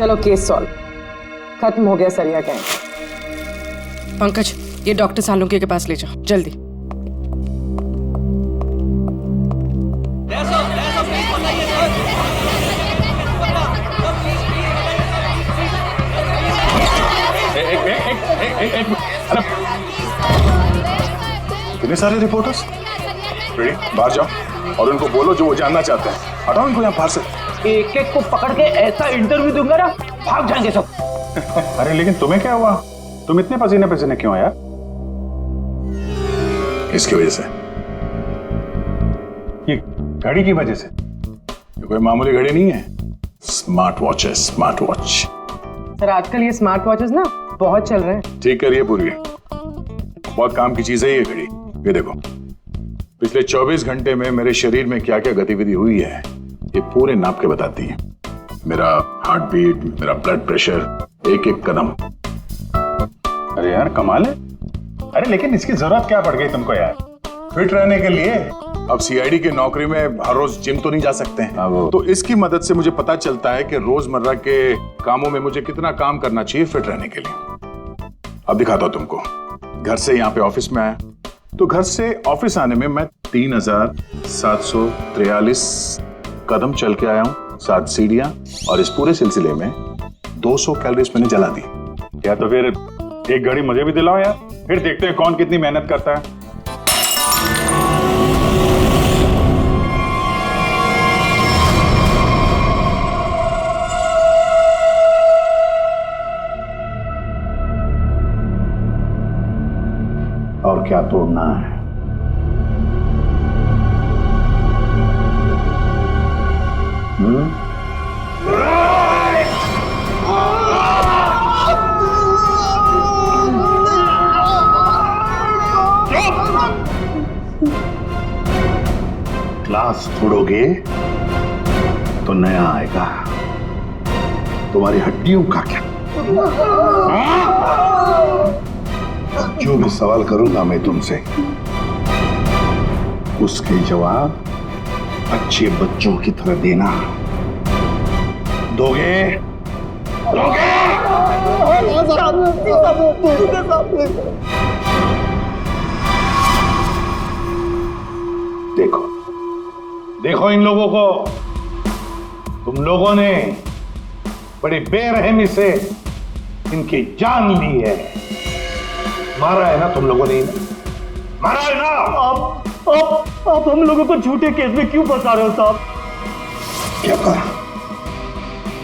चलो case solve, खत्म हो गया सरिया गैंग। पंकज, ये डॉक्टर सालुंके के पास ले जाओ जल्दी। कितने सारे रिपोर्टर्स? बाहर जाओ और उनको बोलो जो वो जानना चाहते हैं, हटाओ इनको यहाँ बाहर से। एक एक को पकड़ के ऐसा इंटरव्यू दूंगा ना, भाग जाएंगे सब। अरे लेकिन तुम्हें क्या हुआ? तुम इतने पसीने पसीने क्यों आया? इसकी वजह से, ये घड़ी की वजह से। ये कोई मामूली घड़ी नहीं है, स्मार्ट वॉच है, स्मार्ट वॉच। सर आजकल ये स्मार्ट वॉचेस ना बहुत चल रहे हैं। ठीक करिए पूरी, बहुत काम की चीज है ये घड़ी। ये देखो, पिछले 24 घंटे में मेरे शरीर में क्या क्या गतिविधि हुई है ये पूरे नाप के बताती है। मेरा हार्ट बीट, मेरा ब्लड प्रेशर, एक एक कदम। अरे यार कमाल है। अरे लेकिन इसकी जरूरत क्या पड़ गई तुमको यार? फिट रहने के लिए। अब सीआईडी की नौकरी में हर रोज जिम तो नहीं जा सकते हैं, तो इसकी मदद से मुझे पता चलता है कि रोजमर्रा के कामों में मुझे कितना काम करना चाहिए फिट रहने के लिए। अब दिखाता हूं तुमको। घर से यहाँ पे ऑफिस में आया, तो घर से ऑफिस आने में मैं 3743 कदम चल के आया हूँ, 7 सीढ़ियां, और इस पूरे सिलसिले में 200 कैलोरीज मैंने जला दी। या तो फिर एक घड़ी मुझे भी दिलाओ यार, फिर देखते हैं कौन कितनी मेहनत करता है। और क्या तोड़ना है? ग्लास तोड़ोगे तो नया आएगा, तुम्हारी हड्डियों का क्या? जो भी सवाल करूंगा मैं तुमसे, उसके जवाब अच्छे बच्चों की तरह देना। दोगे? दोगे? देखो देखो इन लोगों को, तुम लोगों ने बड़ी बेरहमी से इनकी जान ली है। मारा है ना तुम लोगों ने? मारा है ना? आप हम लोगों को झूठे केस में क्यों फंसा रहे हो साहब? क्या कहा?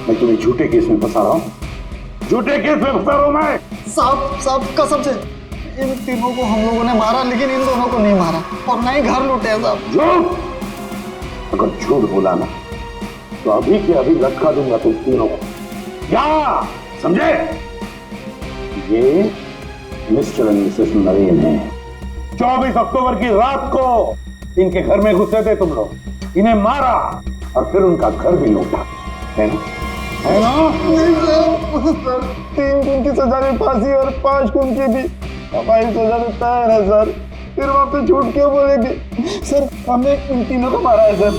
मैं तुम्हें झूठे केस में फंसा रहा हूं? झूठे केस में फंसा रहा हूं मैं? साहब कसम से इन तीनों को हम लोगों ने मारा, लेकिन इन दोनों को नहीं मारा और ना ही घर लूटे हैं साहब। झूठ! अगर झूठ बोला ना तो अभी के अभी लटका दूंगा तुम तीनों को। क्या समझे? ये मिस्टर एंड मिसेस नरेन है। 24 अक्टूबर की रात को इनके घर में घुसे थे तुम लोग, इन्हें मारा और फिर उनका घर भी लूटा, है ना? है ना? नहीं सर, 3 खून की सजा में फांसी और 5 खून की भी हमारी सजा में तैयार है सर। फिर वहां पे झूठ क्यों बोलेंगे? सर हमने इन तीनों को मारा है सर,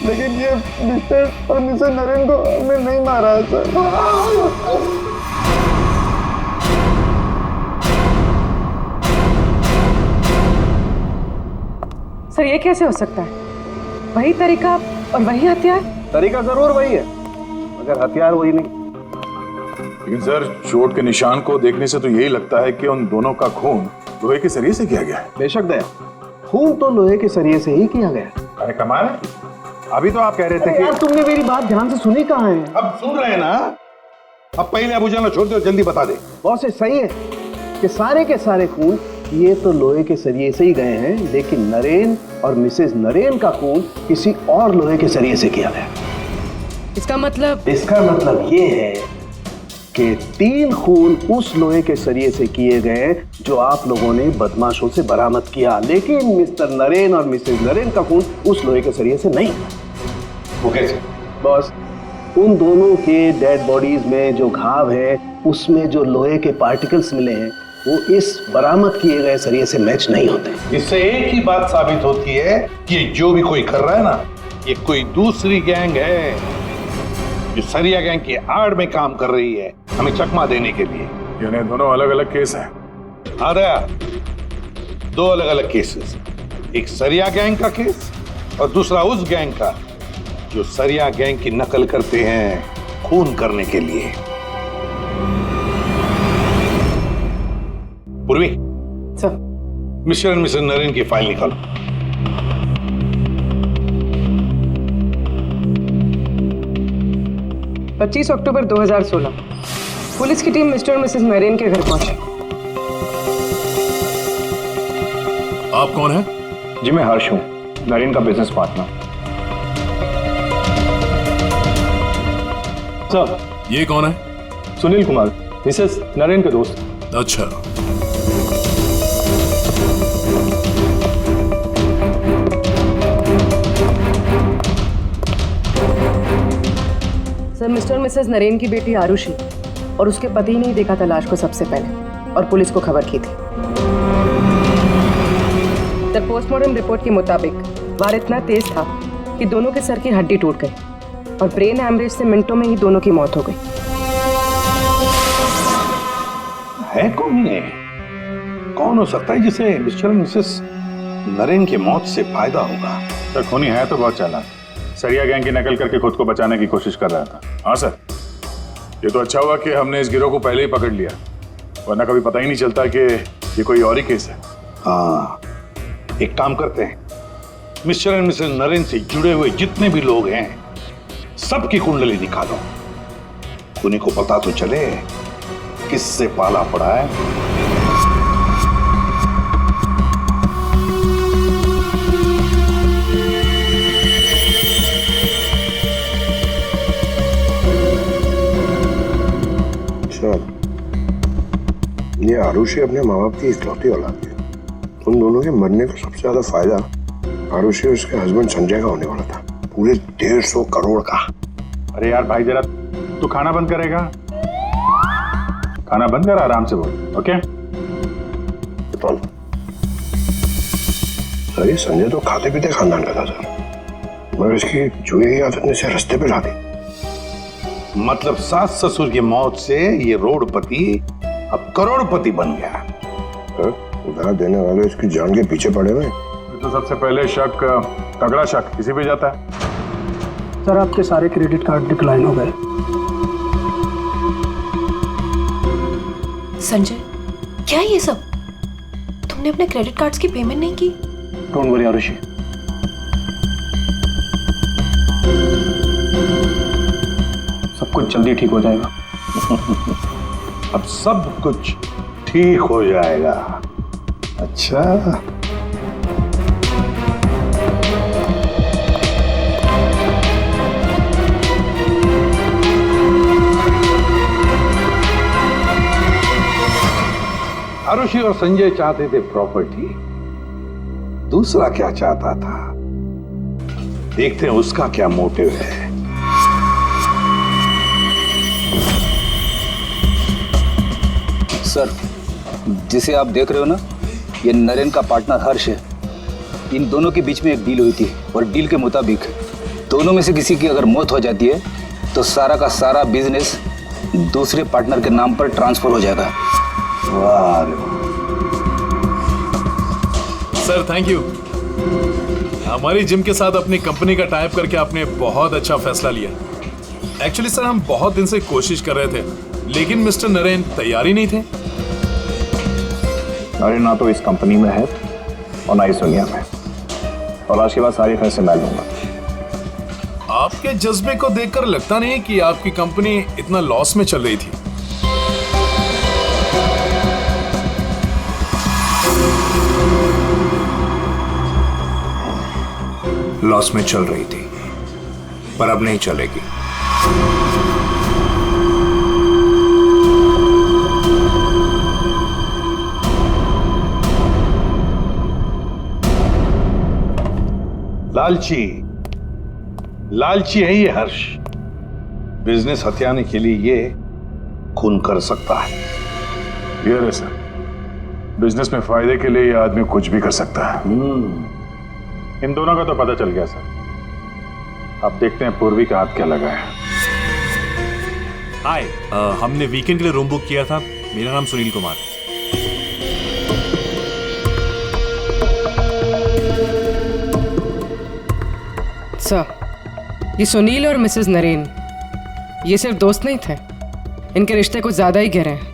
लेकिन ये मिस्टर और मिसेस नरेन को हमने नहीं मारा है सर। सर ये कैसे हो सकता है? वही तरीका और वही हथियार? तरीका जरूर वही है, मगर हथियार वही नहीं। लेकिन सर चोट के निशान को देखने से तो यही लगता है कि उन दोनों का खून लोहे के सरिये से किया गया है। बेशक दया, खून तो लोहे के सरिये से ही किया गया। अरे कमाल है, अभी तो आप कह रहे थे कि यार तुमने मेरी बात ध्यान से सुनी कहाँ है? अब सुन रहे हैं ना? अब पहले अबू जान छोड़ दो, जल्दी बता दे। बहुत सही है कि सारे के सारे खून ये तो लोहे के सरिये से ही गए हैं, लेकिन नरेन और मिसेस नरेन का खून किसी और लोहे के सरिये से किया गया। इसका मतलब ये है कि 3 खून उस लोहे के सरिये से किए गए जो आप लोगों ने बदमाशों से बरामद किया, लेकिन मिस्टर नरेन और मिसेस नरेन का खून उस लोहे के सरिये से नहीं। वो कैसे? बॉस, उन दोनों के डेड बॉडीज में जो घाव है उसमें जो लोहे के पार्टिकल्स मिले हैं वो इस बरामद किए गए सरिये से मैच नहीं होते। इससे एक ही बात साबित होती है कि जो भी कोई कर रहा है ना, ये कोई दूसरी गैंग है। जो सरिया गैंग की आड़ में काम कर रही है हमें चकमा देने के लिए। यानी दोनों अलग अलग केस हैं। हाँ दया, दो अलग अलग केसेस, एक सरिया गैंग का केस और दूसरा उस गैंग का जो सरिया गैंग की नकल करते हैं खून करने के लिए। Purvi, sir mister and missus Naren की फाइल निकालो। पच्चीस अक्टूबर 2016 पुलिस की टीम मिस्टर और मिसेस नरेन के घर पहुंची। आप कौन हैं? जी मैं हर्ष हूँ, नरेन का बिजनेस पार्टनर। सर ये कौन है? सुनील कुमार, मिसेस नरेन के दोस्त। अच्छा, सर मिस्टर और मिसेस नरेन की बेटी आरुषि और उसके पति ने ही देखा था लाश को सबसे पहले और पुलिस को खबर की थी। सर पोस्टमार्टम रिपोर्ट के मुताबिक वार इतना तेज था कि दोनों के सर की हड्डी टूट गई और ब्रेन हैमरेज से मिनटों में ही दोनों की मौत हो गई। है कौन ये? कौन हो सकता है जिसे मिस्टर और मिसेस नरेन की मौत से फायदा होगा? सर खूनी है तो बहुत चालाक, सरिया गैंग की नकल करके खुद को बचाने की कोशिश कर रहा था। हाँ सर, ये तो अच्छा हुआ कि हमने इस गिरोह को पहले ही पकड़ लिया, वरना कभी पता ही नहीं चलता कि ये कोई और ही केस है। हाँ, एक काम करते हैं, मिस्टर एंड मिसेस नरेन से जुड़े हुए जितने भी लोग हैं सबकी कुंडली निकालो, खूनी को पता तो चले किससे पाला पड़ा है। ये आरुषि अपने माँ बाप की इकलौती औलाद है। उन दोनों के मरने का सबसे ज्यादा फायदा आरुषि और उसके हस्बैंड संजय का होने वाला था, पूरे 150 करोड़ का। अरे यार भाई जरा तू खाना बंद करेगा? खाना बंद कर, आराम से बोल। ओके तो सर ये संजय तो खाते पीते खानदान का था सर, मगर इसकी जुए की आदत ने इसे रास्ते पे ला दी। मतलब सास ससुर की मौत से ये रोडपति अब करोड़पति बन गया। उधार देने वाले इसकी जान के पीछे पड़े हुए। तो सबसे पहले शक, तगड़ा शक किसी पे जाता है। सर आपके सारे क्रेडिट कार्ड डिक्लाइन हो गए। संजय, क्या है ये सब? तुमने अपने क्रेडिट कार्ड्स की पेमेंट नहीं की? डोंट वरी आरुषि, सब कुछ जल्दी ठीक हो जाएगा। अब सब कुछ ठीक हो जाएगा। अच्छा, आरुषि और संजय चाहते थे प्रॉपर्टी, दूसरा क्या चाहता था देखते हैं उसका क्या मोटिव है। सर, जिसे आप देख रहे हो ना, ये नरेन का पार्टनर हर्ष है। इन दोनों के बीच में एक डील हुई थी और डील के मुताबिक दोनों में से किसी की अगर मौत हो जाती है तो सारा का सारा बिजनेस दूसरे पार्टनर के नाम पर ट्रांसफर हो जाएगा। वाह रे वाह। Sir thank you. हमारी जिम के साथ अपनी कंपनी का टाइप करके आपने बहुत अच्छा फैसला लिया। एक्चुअली सर हम बहुत दिन से कोशिश कर रहे थे, लेकिन मिस्टर नरेन तैयार ही नहीं थे। नरेन ना तो इस कंपनी में है और ना इस दुनिया में, और आज के बाद सारे फैसले मैं लूंगा। आपके जज्बे को देखकर लगता नहीं कि आपकी कंपनी इतना लॉस में चल रही थी। लॉस में चल रही थी, पर अब नहीं चलेगी। लालची है ये हर्ष। बिजनेस हथियाने के लिए ये खून कर सकता है। ये है सर, बिजनेस में फायदे के लिए ये आदमी कुछ भी कर सकता है। इन दोनों का तो पता चल गया सर। अब देखते हैं पूर्वी का हाथ क्या लगा है। हाय, हमने वीकेंड के लिए रूम बुक किया था। मेरा नाम सुनील कुमार है। सर, ये सुनील और मिसेस नरेन ये सिर्फ दोस्त नहीं थे, इनके रिश्ते कुछ ज्यादा ही गहरे हैं।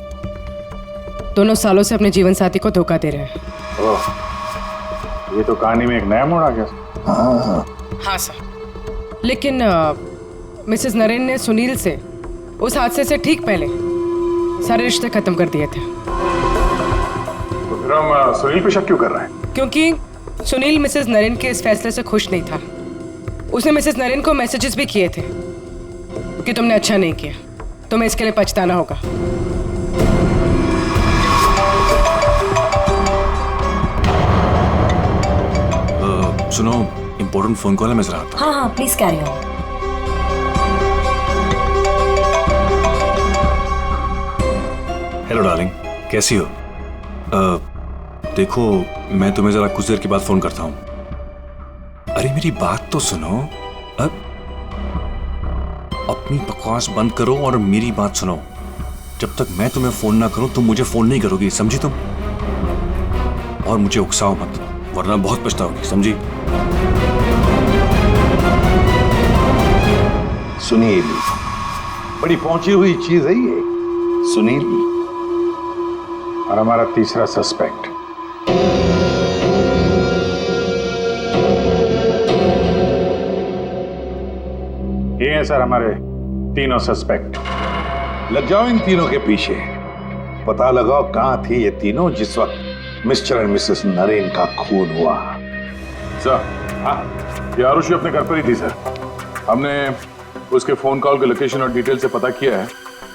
दोनों सालों से अपने जीवन साथी को धोखा दे रहे हैं। ओह, ये तो कहानी में एक नया मोड़ आ गया। हाँ सर, लेकिन मिसेस नरेन ने सुनील से उस हादसे से ठीक पहले सारे रिश्ते खत्म कर दिए थे। तो फिर हम सुनील पे शक क्यों कर रहे हैं? क्योंकि सुनील मिसेस नरेन के इस फैसले से खुश नहीं था। उसने मिसेस नरेन को मैसेजेस भी किए थे कि तुमने अच्छा नहीं किया, तुम्हें इसके लिए पछताना होगा। सुनो, इम्पोर्टेंट फोन कॉल है, मैं जरा आता हूं। हाँ हाँ, please carry on. Hello darling, कैसी हो? देखो, मैं तुम्हें जरा कुछ देर के बाद फोन करता हूँ। अरे मेरी बात तो सुनो। अपनी बकवास बंद करो और मेरी बात सुनो। जब तक मैं तुम्हें फोन ना करूं तुम मुझे फोन नहीं करोगी, समझी तुम? और मुझे उकसाओ मत, वरना बहुत पछताओगी, समझी? सुनील, बड़ी पहुंची हुई चीज है ये। सुनील और हमारा तीसरा सस्पेक्ट। ये हैं सर हमारे तीनों सस्पेक्ट। लग जाओ इन तीनों के पीछे। पता लगाओ कहां थे ये तीनों जिस वक्त मिस्टर एंड मिसेस नरेन का खून हुआ। सर, हाँ, ये आरुषि अपने घर पर ही थी सर। हमने उसके फोन कॉल के लोकेशन और डिटेल से पता किया है।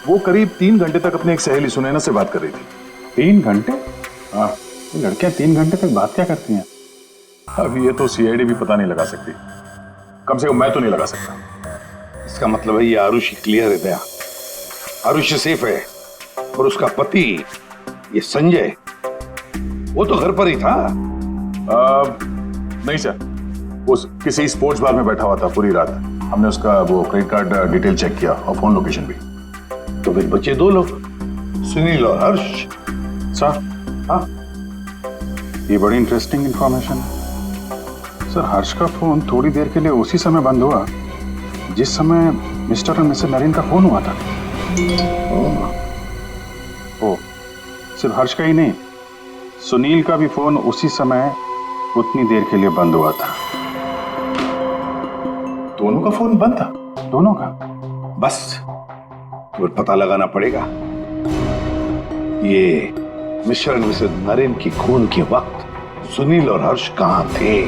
वो करीब 3 घंटे तक अपनी एक सहेली सुनैना से बात कर रही थी। 3 घंटे? हाँ, लड़कियां 3 घंटे तक बात क्या करती हैं? अब ये तो सीआईडी भी पता नहीं लगा सकती। कम से कम मैं तो नहीं लगा सकता। इसका मतलब है ये आरुषि क्लियर है दया। आरुषि सेफ है और उसका पति ये संजय वो तो घर पर ही था। नहीं सर, वो किसी स्पोर्ट्स बार में बैठा हुआ था पूरी रात। हमने उसका वो क्रेडिट कार्ड डिटेल चेक किया और फोन लोकेशन भी। तो फिर बचे 2 लोग, सुनील और हर्ष। सर, हाँ, ये बड़ी इंटरेस्टिंग इंफॉर्मेशन है सर। हर्ष का फोन थोड़ी देर के लिए उसी समय बंद हुआ जिस समय मिस्टर और मिसेस नरेन का फोन हुआ था। ओ, सिर्फ हर्ष का ही नहीं, सुनील का भी फोन उसी समय उतनी देर के लिए बंद हुआ था। दोनों का फोन बंद था? दोनों का? बस तो पता लगाना पड़ेगा ये मिस्टर एंड मिसेस नरेन की खून के वक्त सुनील और हर्ष कहां थे।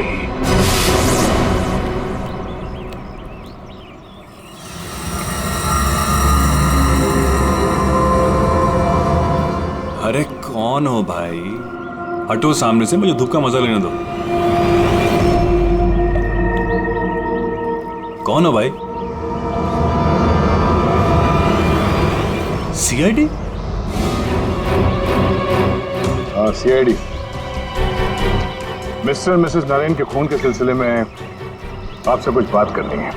अरे कौन हो भाई? हटो सामने से, मुझे धूप का मजा लेने दो। कौन हो भाई? सीआईडी? हाँ, सीआईडी। मिस्टर और मिसेस नरेन के खून के सिलसिले में आपसे कुछ बात करनी है।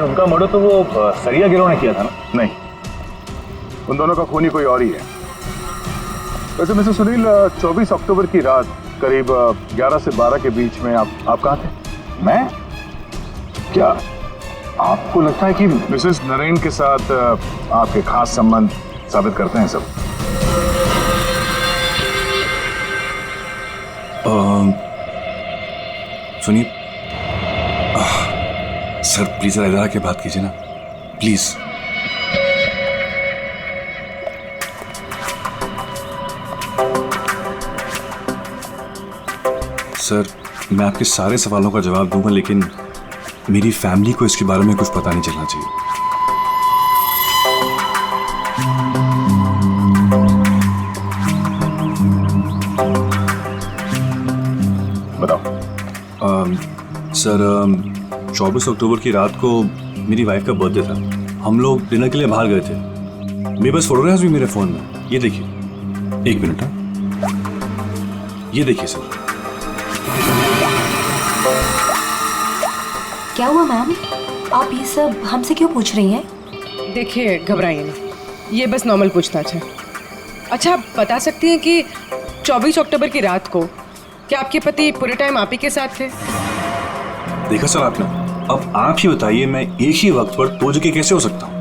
उनका मर्डर तो वो सरिया गिरोह ने किया था ना? नहीं, उन दोनों का खूनी कोई और ही है। वैसे मिस्टर सुनील, 24 अक्टूबर की रात करीब 11 से 12 के बीच में आप कहाँ थे? मैं? क्या आपको लगता है कि मिसेस नरेन के साथ आपके खास संबंध साबित करते हैं सब? सुनिए सर, प्लीज इधर आके बात कीजिए ना, प्लीज। सर, मैं आपके सारे सवालों का जवाब दूंगा, लेकिन मेरी फैमिली को इसके बारे में कुछ पता नहीं चलना चाहिए। बताओ। सर, 24 अक्टूबर की रात को मेरी वाइफ का बर्थडे था। हम लोग डिनर के लिए बाहर गए थे। मेरे पास फोटोग्राफ्स भी मेरे फोन में, ये देखिए। 1 मिनट, ये देखिए सर। क्या हुआ मैम? आप ये सब हमसे क्यों पूछ रही हैं? देखिए, घबराइए नहीं, ये बस नॉर्मल पूछताछ है। अच्छा, आप बता सकती हैं कि 24 अक्टूबर की रात को क्या आपके पति पूरे टाइम आप ही के साथ थे? देखा सर आपने, अब आप ही बताइए, मैं एक ही वक्त पर दो जगह कैसे हो सकता हूँ?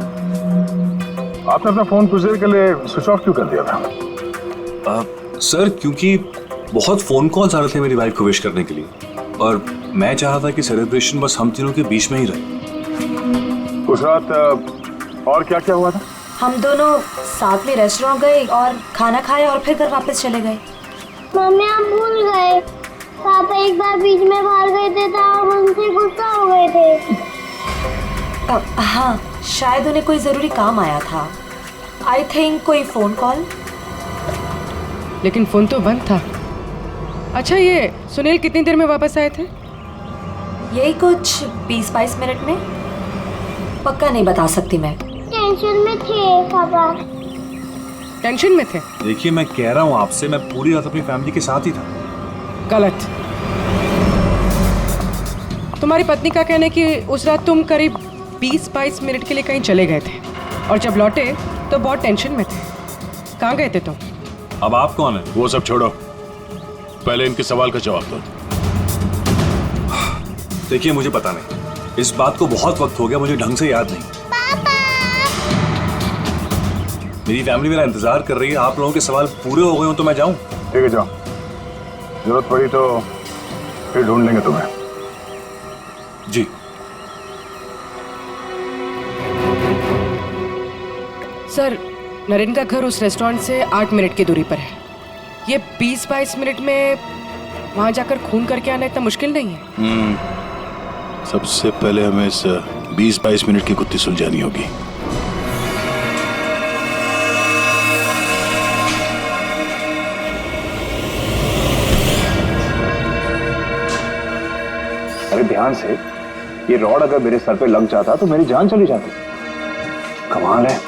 आपने अपना फोन कुछ देर के लिए स्विच ऑफ क्यों कर दिया था? सर, क्योंकि बहुत फोन कॉल्स आ रहे थे मेरी वाइफ को विश करने के लिए, और मैं चाह रहा था कि सेलिब्रेशन बस हम तीनों के बीच में ही रहे। उस रात और क्या क्या हुआ था? हम दोनों साथ में रेस्टोरेंट गए और खाना खाया और फिर घर वापस चले गए। मम्मी हम भूल गए, पापा एक बार बीच में बाहर गए थे तो हम उनसे गुस्सा हो गए थे। हाँ, शायद उन्हें कोई जरूरी काम आया था। आई थिंक कोई फोन कॉल। लेकिन फोन तो बंद था। अच्छा, ये सुनील कितनी देर में वापस आए थे? यही कुछ 20-22 मिनट में, पक्का नहीं बता सकती मैं। टेंशन में थे पापा। टेंशन में थे? देखिए, मैं कह रहा हूँ आपसे, मैं पूरी रात अपनी फैमिली के साथ ही था। गलत। तुम्हारी पत्नी का कहना है कि उस रात तुम करीब 20-22 मिनट के लिए कहीं चले गए थे, और जब लौटे तो बहुत टेंशन में थे। कहाँ गए थे तुम? अब आप कौन है? वो सब छोड़ो, पहले इनके सवाल का जवाब दो। देखिए, मुझे पता नहीं, इस बात को बहुत वक्त हो गया, मुझे ढंग से याद नहीं। मेरी फैमिली मेरा इंतजार कर रही है, आप लोगों के सवाल पूरे हो गए हो तो मैं जाऊं? ठीक है, जाओ, जरूरत पड़ी तो फिर ढूंढ लेंगे तुम्हें। जी। सर, नरेन का घर उस रेस्टोरेंट से 8 मिनट की दूरी पर है। ये 20-22 मिनट में वहां जाकर खून करके आना इतना मुश्किल नहीं है। सबसे पहले हमें इस 20-22 मिनट की गुत्थी सुलझानी होगी। अरे ध्यान से, ये रॉड अगर मेरे सर पे लग जाता तो मेरी जान चली जाती। कमाल है।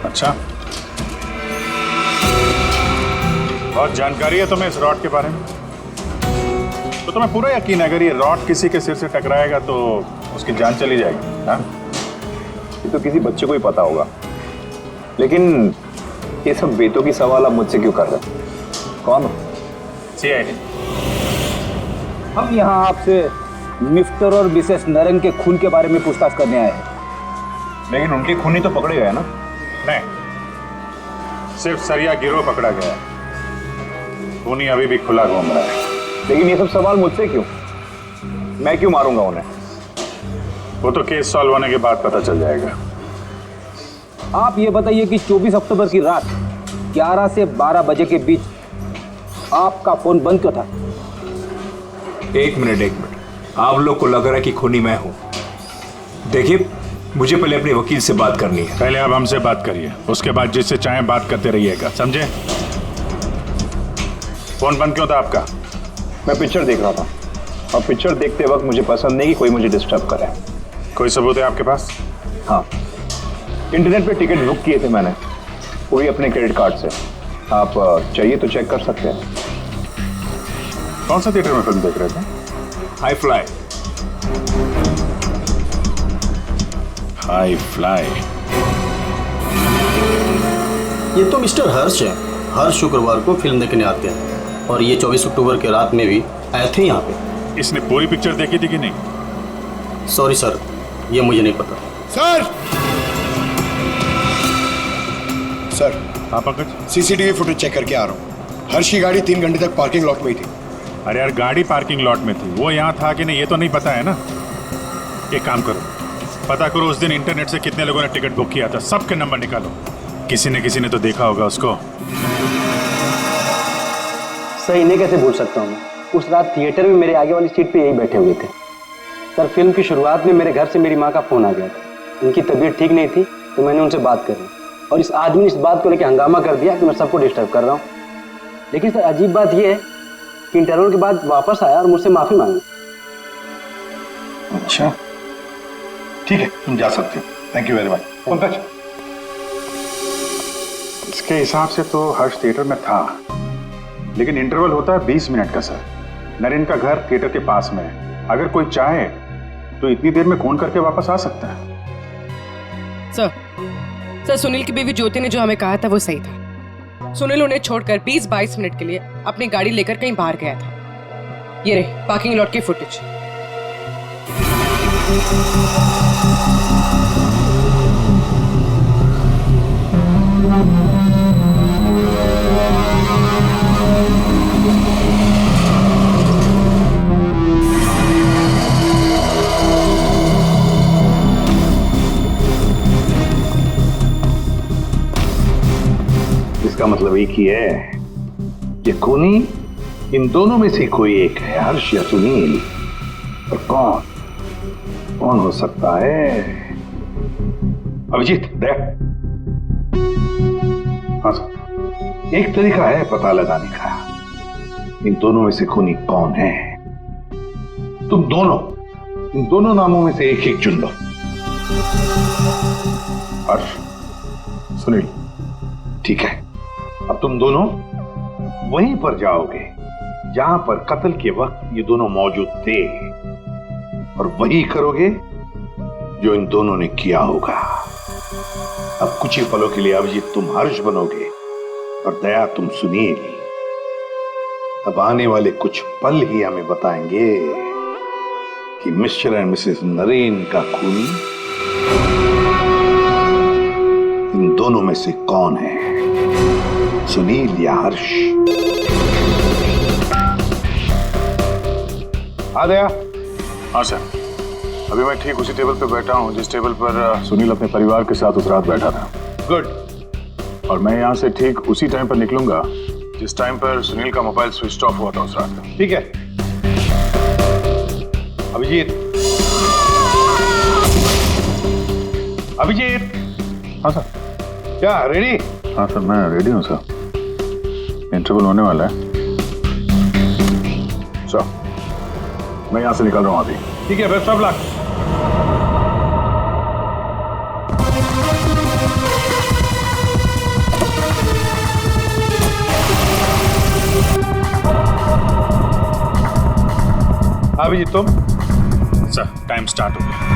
अच्छा, बहुत जानकारी है तुम्हें इस रॉड के बारे में, तो तुम्हें पूरा यकीन है अगर ये रॉड किसी के सिर से टकराएगा तो उसकी जान चली जाएगी? हाँ? ये तो किसी बच्चे को ही पता होगा, लेकिन ये सब बेतों की सवाल आप मुझसे क्यों कर रहे हैं? कौन हो? CID। हम यहाँ आपसे मिस्टर और मिसेस नरेन के खून के बारे में पूछताछ करने आए हैं। लेकिन उनके खूनी तो पकड़े गए ना? नहीं, सिर्फ सरिया गिरोह पकड़ा गया है, खूनी अभी भी खुला घूम रहा है। लेकिन ये सब सवाल मुझसे क्यों? मैं क्यों मारूंगा उन्हें? वो तो केस सॉल्व होने के बाद पता चल जाएगा। आप ये बताइए कि 24 अक्टूबर की रात 11 से 12 बजे के बीच आपका फोन बंद क्यों था? एक मिनट, आप लोग को लग रहा है कि खूनी मैं हूं। देखिए, मुझे पहले अपने वकील से बात करनी है। पहले आप हमसे बात करिए, उसके बाद जिससे चाहे बात करते रहिएगा, समझे? फोन बंद क्यों था आपका? मैं पिक्चर देख रहा था, और पिक्चर देखते वक्त मुझे पसंद नहीं कि कोई मुझे डिस्टर्ब करे। कोई सबूत है आपके पास? हाँ, इंटरनेट पे टिकट बुक किए थे मैंने, वो भी अपने क्रेडिट कार्ड से। आप चाहिए तो चेक कर सकते हैं। कौन सा थिएटर में फिल्म देख रहे थे? High fly. High fly. ये तो मिस्टर हर्ष है, हर शुक्रवार को फिल्म देखने आते हैं, और ये 24 अक्टूबर के रात में भी आए थे यहाँ पे। इसने पूरी पिक्चर देखी थी कि नहीं? सॉरी सर, ये मुझे नहीं पता। सर, हाँ पंकज, CCTV फुटेज चेक करके आ रहा हूँ। हर्ष की गाड़ी 3 घंटे तक पार्किंग लॉट में ही थी। अरे यार, गाड़ी पार्किंग लॉट में थी, वो यहाँ था कि नहीं ये तो नहीं पता है ना। एक काम करो, पता करो उस दिन इंटरनेट से कितने लोगों ने टिकट बुक किया था, सबके नंबर निकालो। किसी ने तो देखा होगा उसको। सर, इन्हें कैसे भूल सकता हूँ मैं? उस रात थिएटर में मेरे आगे वाली सीट पे यही बैठे हुए थे। सर, फिल्म की शुरुआत में मेरे घर से मेरी माँ का फोन आ गया था। उनकी तबीयत ठीक नहीं थी, तो मैंने उनसे बात करी, और इस आदमी ने इस बात को लेकर हंगामा कर दिया कि मैं सबको डिस्टर्ब कर रहा हूँ। लेकिन सर, अजीब बात यह है कि इंटरवल के बाद वापस आया और मुझसे माफी मांगी। अच्छा, ठीक है, तुम जा सकते हो। Thank you very much. Pankaj, इसके हिसाब से तो हर्ष थिएटर में था, लेकिन इंटरवल होता है 20 मिनट का। सर, नरेन का घर थिएटर के पास में है। अगर कोई चाहे तो इतनी देर में फोन करके वापस आ सकता है। सर सुनील की बीवी ज्योति ने जो हमें कहा था वो सही था। सुनील उन्हें छोड़कर 20-22 मिनट के लिए अपनी गाड़ी लेकर कहीं बाहर गया था। ये रहे पार्किंग लॉट की फुटेज। इसका मतलब एक ही है, ये खूनी इन दोनों में से कोई एक है, हर्ष या सुनील। और कौन हो सकता है? अभिजीत दया। हाँ सर, एक तरीका है पता लगाने का, इन दोनों में से खूनी कौन है। तुम दोनों इन दोनों नामों में से एक चुन लो। हर्ष, सुनील। ठीक है, अब तुम दोनों वहीं पर जाओगे जहां पर कत्ल के वक्त ये दोनों मौजूद थे, और वही करोगे जो इन दोनों ने किया होगा। अब कुछ ही पलों के लिए अभिजीत तुम हर्ष बनोगे और दया तुम सुनील। अब आने वाले कुछ पल ही हमें बताएंगे कि मिस्टर एंड मिसेस नरेन का खूनी इन दोनों में से कौन है, सुनील या हर्ष। आ गया? हाँ सर, अभी मैं ठीक उसी टेबल पर बैठा हूँ जिस टेबल पर सुनील अपने परिवार के साथ उस रात बैठा था। गुड। और मैं यहाँ से ठीक उसी टाइम पर निकलूंगा जिस टाइम पर सुनील का मोबाइल स्विच ऑफ हुआ था उस रात का। ठीक है अभिजीत। अभिजीत। हाँ सर। क्या रेडी? हाँ सर, मैं रेडी हूँ सर, इंटरवल होने वाला है। सर मैं यहाँ से निकल रहा हूँ अभी। ठीक है, बेस्ट ऑफ लक। अभिजीत तुम? सर टाइम स्टार्ट हो गया।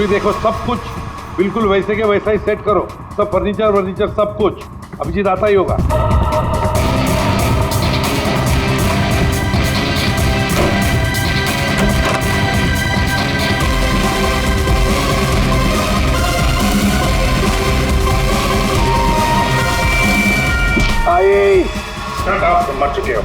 देखो सब कुछ बिल्कुल वैसे के वैसा ही सेट करो, सब फर्नीचर सब कुछ। अभिजीत आता ही होगा। आइए, तुम मर चुके हो।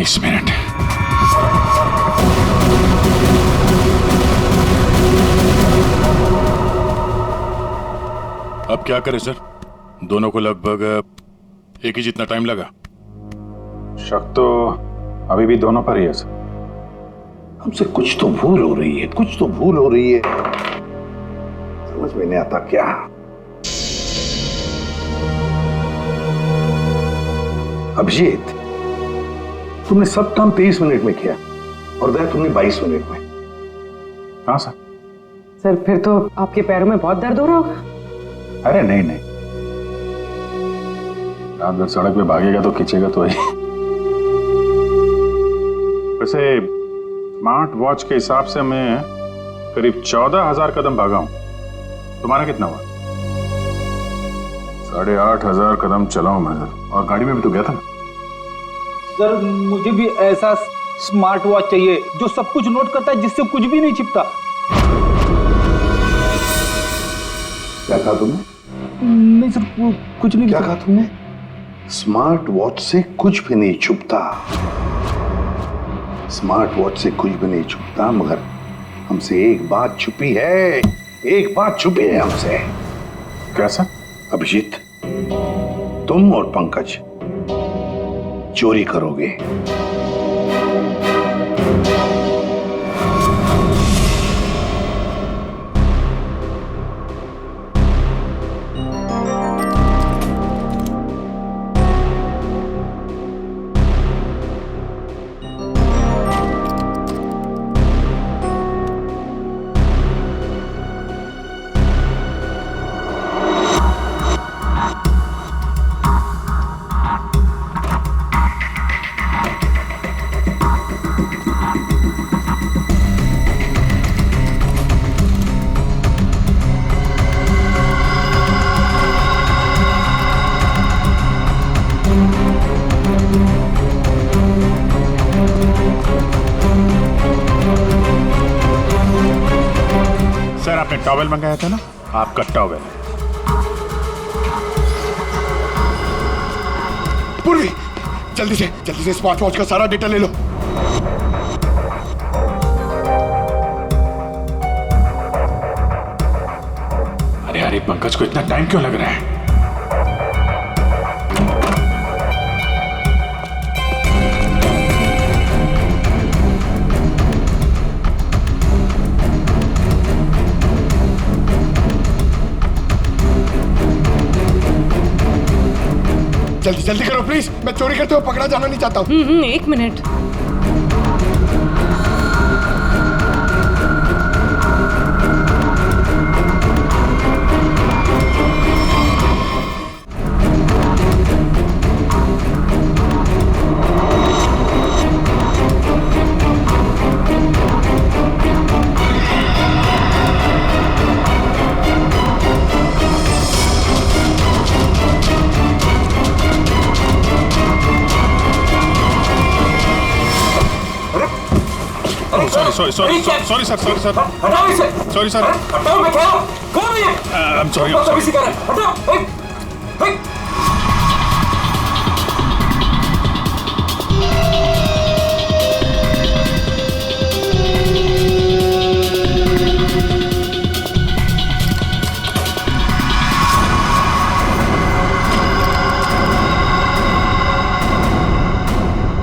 20 मिनट। अब क्या करें सर? दोनों को लगभग एक ही जितना टाइम लगा। शक तो अभी भी दोनों पर ही है सर। हमसे कुछ तो भूल हो रही है, कुछ तो भूल हो रही है। समझ में नहीं आता क्या। अभिजीत, तुमने सब काम 23 मिनट में किया और दया तुमने 22 मिनट में। हाँ सर। सर फिर तो आपके पैरों में बहुत दर्द हो रहा होगा। अरे नहीं नहीं, रात भर सड़क पे भागेगा तो खींचेगा तो ही। वैसे स्मार्ट वॉच के हिसाब से मैं करीब 14,000 कदम भागा हूं। तुम्हारा कितना हुआ? 8,500 कदम चला हूं मैं सर। और गाड़ी में भी तो गया था ना सर। मुझे भी ऐसा स्मार्ट वॉच चाहिए जो सब कुछ नोट करता है, जिससे कुछ भी नहीं छिपता। क्या कहा तुमने? नहीं सर, कुछ नहीं। क्या कहा तुमने? स्मार्ट वॉच से कुछ भी नहीं छुपता। स्मार्ट वॉच से कुछ भी नहीं छुपता, मगर हमसे एक बात छुपी है। एक बात छुपी है हमसे। कैसा? अभिजीत, तुम और पंकज चोरी करोगे। आपने टॉवेल मंगाया था ना, आपका टॉवेल। पूर्वी, जल्दी से स्मार्ट वॉच का सारा डेटा ले लो। अरे अरे पंकज को इतना टाइम क्यों लग रहा है? जल्दी करो प्लीज, मैं चोरी करते हुए पकड़ा जाना नहीं चाहता हूँ। 1 मिनट। Sorry sir. हटाओ इसे। Sorry sir. हटाओ, मैं कह रहा हूं। कौन है? I'm sorry. हटाओ।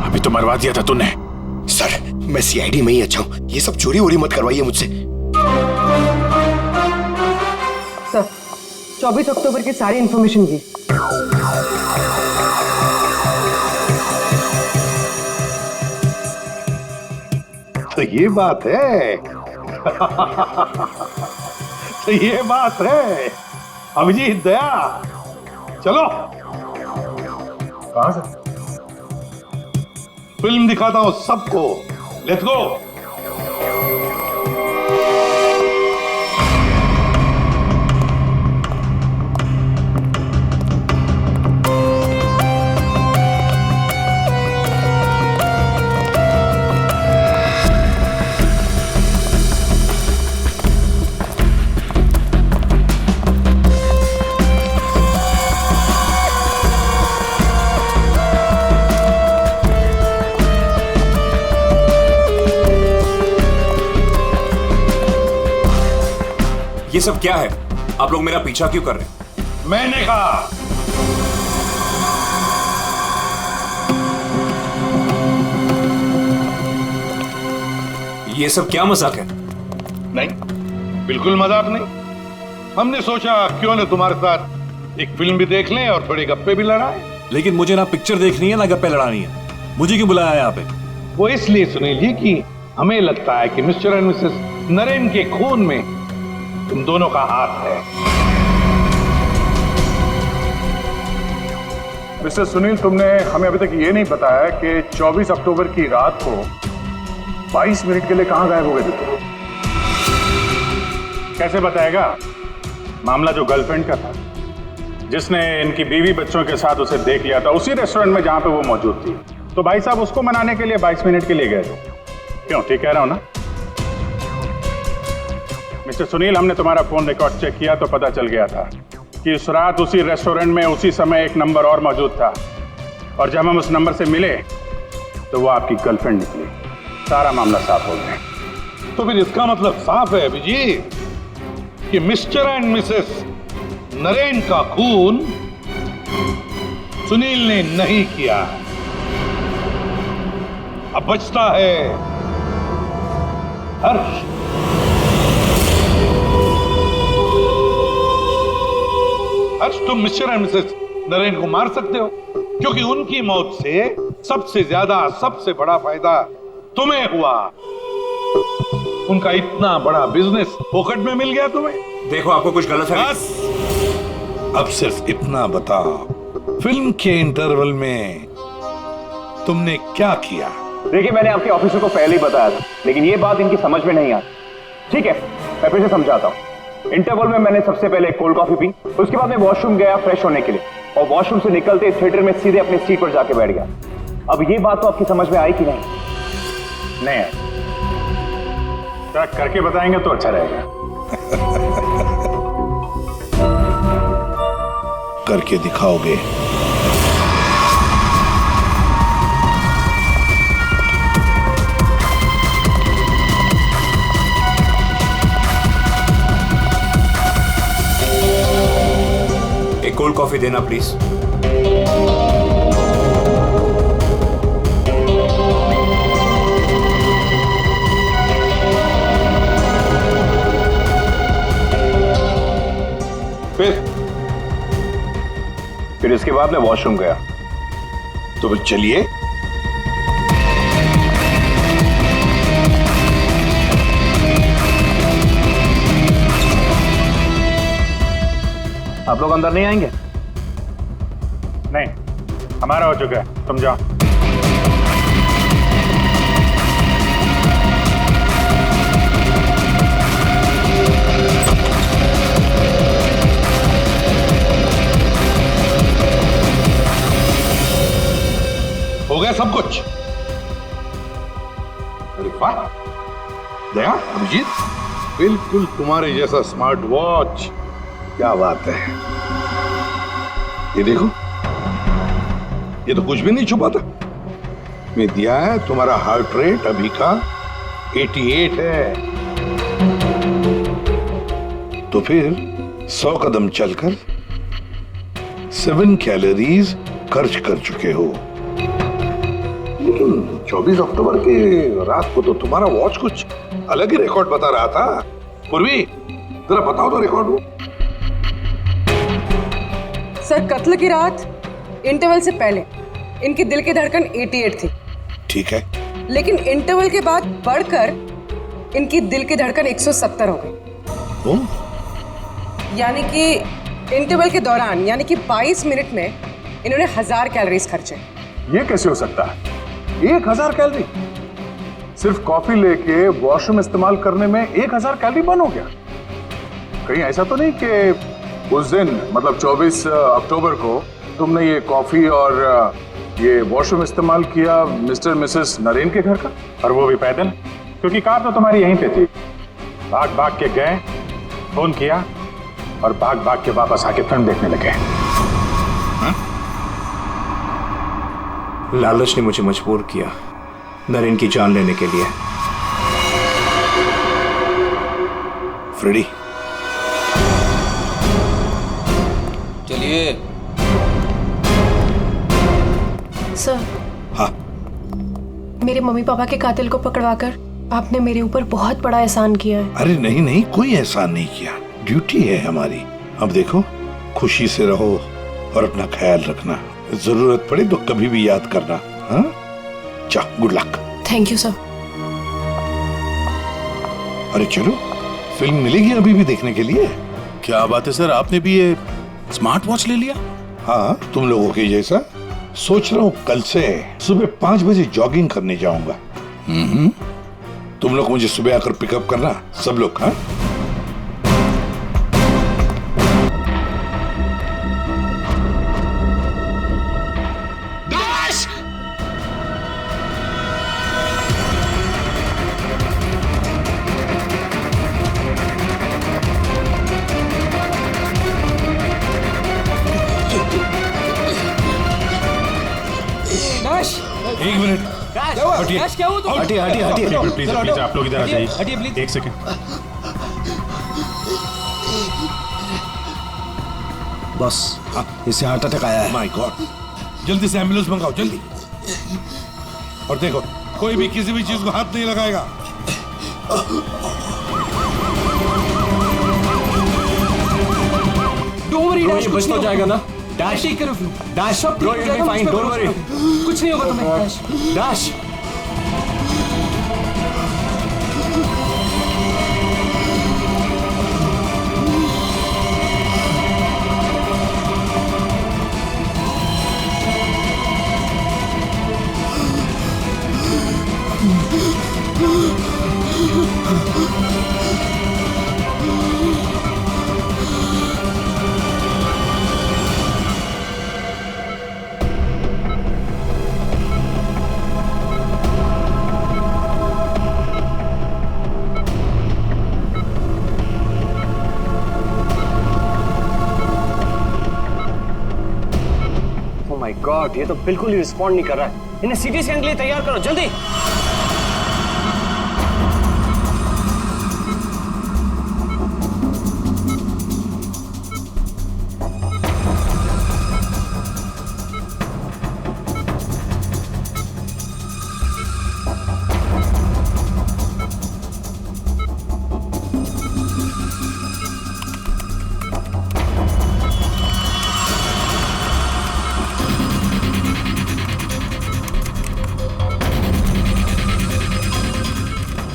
अभी तो मरवा दिया था तूने। सर, मैं सीआईडी में ही अच्छा हूँ, ये सब चोरी वोरी मत करवाइए मुझसे। सर, 24 अक्टूबर की सारी इंफॉर्मेशन की। तो ये बात है। तो ये बात है। अभिजीत, दया, चलो। कहां से? फिल्म दिखाता हूं सबको। Let's go. ये सब क्या है? आप लोग मेरा पीछा क्यों कर रहे हैं? मैंने कहा ये सब क्या मजाक है? नहीं, बिल्कुल मजाक नहीं। हमने सोचा क्यों न तुम्हारे साथ एक फिल्म भी देख लें और थोड़ी गप्पे भी लड़ाएं। लेकिन मुझे ना पिक्चर देखनी है ना गप्पे लड़ानी है। मुझे क्यों बुलाया यहाँ पे? वो इसलिए सुनील जी कि हमें लगता है कि मिस्टर एंड मिसेस नरेन के खून में तुम दोनों का हाथ है। मिस्टर सुनील, तुमने हमें अभी तक ये नहीं बताया कि 24 अक्टूबर की रात को 22 मिनट के लिए कहां गायब हो गए थे तुम? कैसे बताएगा? मामला जो गर्लफ्रेंड का था, जिसने इनकी बीवी बच्चों के साथ उसे देख लिया था उसी रेस्टोरेंट में जहां पे वो मौजूद थी, तो भाई साहब उसको मनाने के लिए 22 मिनट के लिए गए थे। क्यों, ठीक कह रहा हूं ना? मिस्टर सुनील, हमने तुम्हारा फोन रिकॉर्ड चेक किया तो पता चल गया था कि उस रात उसी रेस्टोरेंट में उसी समय एक नंबर और मौजूद था, और जब हम उस नंबर से मिले तो वो आपकी गर्लफ्रेंड निकली। सारा मामला साफ हो गया। तो फिर इसका मतलब साफ है अभिजीत कि मिस्टर एंड मिसेस नरेन का खून सुनील ने नहीं किया। अब बचता है हर्ष। हर्ष, तुम मिस्टर एंड मिसेस नरेन को मार सकते हो क्योंकि उनकी मौत से सबसे ज्यादा, सबसे बड़ा फायदा तुम्हें हुआ। उनका इतना बड़ा बिजनेस फोकट में मिल गया तुम्हें। देखो, आपको कुछ गलत है। बस अब सिर्फ इतना बताओ, फिल्म के इंटरवल में तुमने क्या किया? देखिए, मैंने आपके ऑफिसर को पहले ही बताया था, लेकिन ये बात इनकी समझ में नहीं आती। ठीक है, मैं फिर से समझाता हूँ। इंटरवल में मैंने सबसे पहले कोल्ड कॉफी पी, उसके बाद मैं वॉशरूम गया फ्रेश होने के लिए, और वॉशरूम से निकलते थिएटर में सीधे अपनी सीट पर जाके बैठ गया। अब ये बात तो आपकी समझ में आई कि नहीं? नहीं, करके बताएंगे तो अच्छा रहेगा। करके दिखाओगे? एक कोल्ड कॉफी देना प्लीज। फिर इसके बाद मैं वॉशरूम गया। तो फिर चलिए। आप लोग अंदर नहीं आएंगे? नहीं, हमारा हो चुका है, तुम जाओ। हो गया सब कुछ? अरे वाह दया, अभिजीत, बिल्कुल तुम्हारे जैसा स्मार्ट वॉच। क्या बात है। ये देखो, ये तो कुछ भी नहीं छुपा था। मैं दिया है तुम्हारा हार्ट रेट अभी का 88 है। तो फिर 100 कदम चलकर 7 कैलोरीज खर्च कर चुके हो। 24 अक्टूबर के रात को तो तुम्हारा वॉच कुछ अलग ही रिकॉर्ड बता रहा था। पूर्वी, जरा बताओ तो रिकॉर्ड। सर, कत्ल की रात इंटरवल से पहले इनकी दिल की धड़कन 88 थी। ठीक है, लेकिन इंटरवल के बाद बढ़कर इनकी दिल की धड़कन 170 हो गई। यानी कि इंटरवल के दौरान, यानी कि 22 मिनट में इन्होंने 1000 कैलोरीज खर्चे। ये कैसे हो सकता है? 1000 कैलोरी? सिर्फ कॉफी लेके वॉशरूम इस्तेमाल करने में 1000 कैलोरी बर्न हो गया? कहीं ऐसा तो नहीं कि उस दिन, मतलब 24 अक्टूबर को तुमने ये कॉफी और ये वॉशरूम इस्तेमाल किया मिस्टर मिसेस नरेन के घर का, और वो भी पैदल? क्योंकि कार तो तुम्हारी यहीं पे थी। भाग भाग के गए, फोन किया और भाग भाग के वापस आके फिल्म देखने लगे। लालच ने मुझे मजबूर किया नरेन की जान लेने के लिए। फ्रेडी, ये सर। हाँ। मेरे मम्मी पापा के कातिल को पकड़वाकर आपने मेरे ऊपर बहुत बड़ा एहसान किया है। अरे नहीं नहीं, कोई एहसान नहीं किया, ड्यूटी है हमारी। अब देखो, खुशी से रहो और अपना ख्याल रखना, जरूरत पड़े तो कभी भी याद करना। हाँ, चलो, good luck. Thank you sir. अरे चलो, फिल्म मिलेगी अभी भी देखने के लिए। क्या बात है सर, आपने भी ये स्मार्ट वॉच ले लिया? हाँ, तुम लोगों के जैसा। सोच रहा हूँ कल से सुबह 5 बजे जॉगिंग करने जाऊंगा। तुम लोग मुझे सुबह आकर पिकअप करना, सब लोग। हाँ, एक मिनट, हटिए। क्या हुआ? तो हटिए हटिए हटिए प्लीज प्लीज, आप लोग इधर आ जाइए। हटिए प्लीज। एक सेकंड। बस, इसे हार्ट अटैक आया है। माय गॉड, जल्दी से एम्बुलेंस मंगाओ, जल्दी। और देखो, कोई भी किसी भी चीज को हाथ नहीं लगाएगा। डोंट वरी, डैश बच तो जाएगा ना। Dash take care of you. Dash bro, you will be fine, don't worry. कुछ नहीं होगा तुम्हें। Dash dash. गॉड, ये तो बिल्कुल ही रिस्पॉन्ड नहीं कर रहा है। इन्हें सीटी स्कैन के लिए तैयार करो, जल्दी।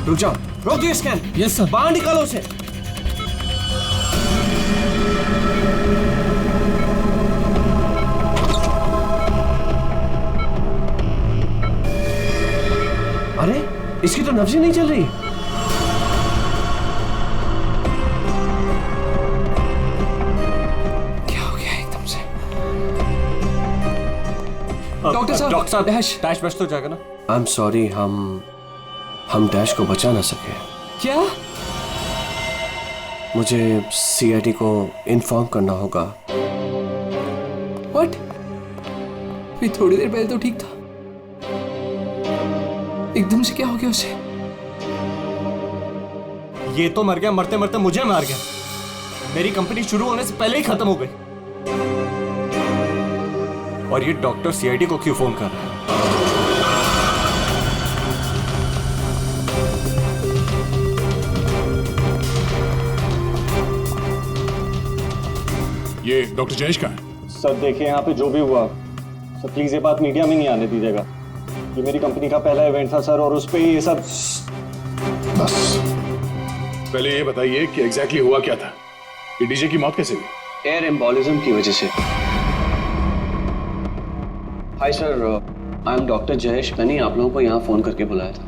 रुक जाओ, रोक दिए स्कैन। Yes sir. बाहर निकालो उसे। अरे, इसकी तो नब्ज ही नहीं चल रही। क्या हो गया एकदम से? डॉक्टर साहब, डैश बच तो जाएगा ना? आई एम सॉरी, हम डैश को बचा ना सके। क्या? मुझे सीआईडी को इन्फॉर्म करना होगा। व्हाट? भी थोड़ी देर पहले तो ठीक था, एकदम से क्या हो गया उसे? ये तो मर गया, मरते मरते मुझे मार गया। मेरी कंपनी शुरू होने से पहले ही खत्म हो गई। और ये डॉक्टर सीआईडी को क्यों फोन कर रहा है? ये डॉक्टर जयेश का है? सर देखिए, यहाँ पे जो भी हुआ सर, प्लीज ये बात मीडिया में नहीं आने दीजिएगा। ये मेरी कंपनी का पहला इवेंट था सर, और उस पे ये सब। बस, पहले ये बताइए कि एग्जैक्टली हुआ क्या था? ये डीजे की मौत कैसे हुई? एयर एम्बोलिज्म की वजह से। Hi sir, I am doctor Jayesh. मैंने आप लोगों को यहाँ फोन करके बुलाया था।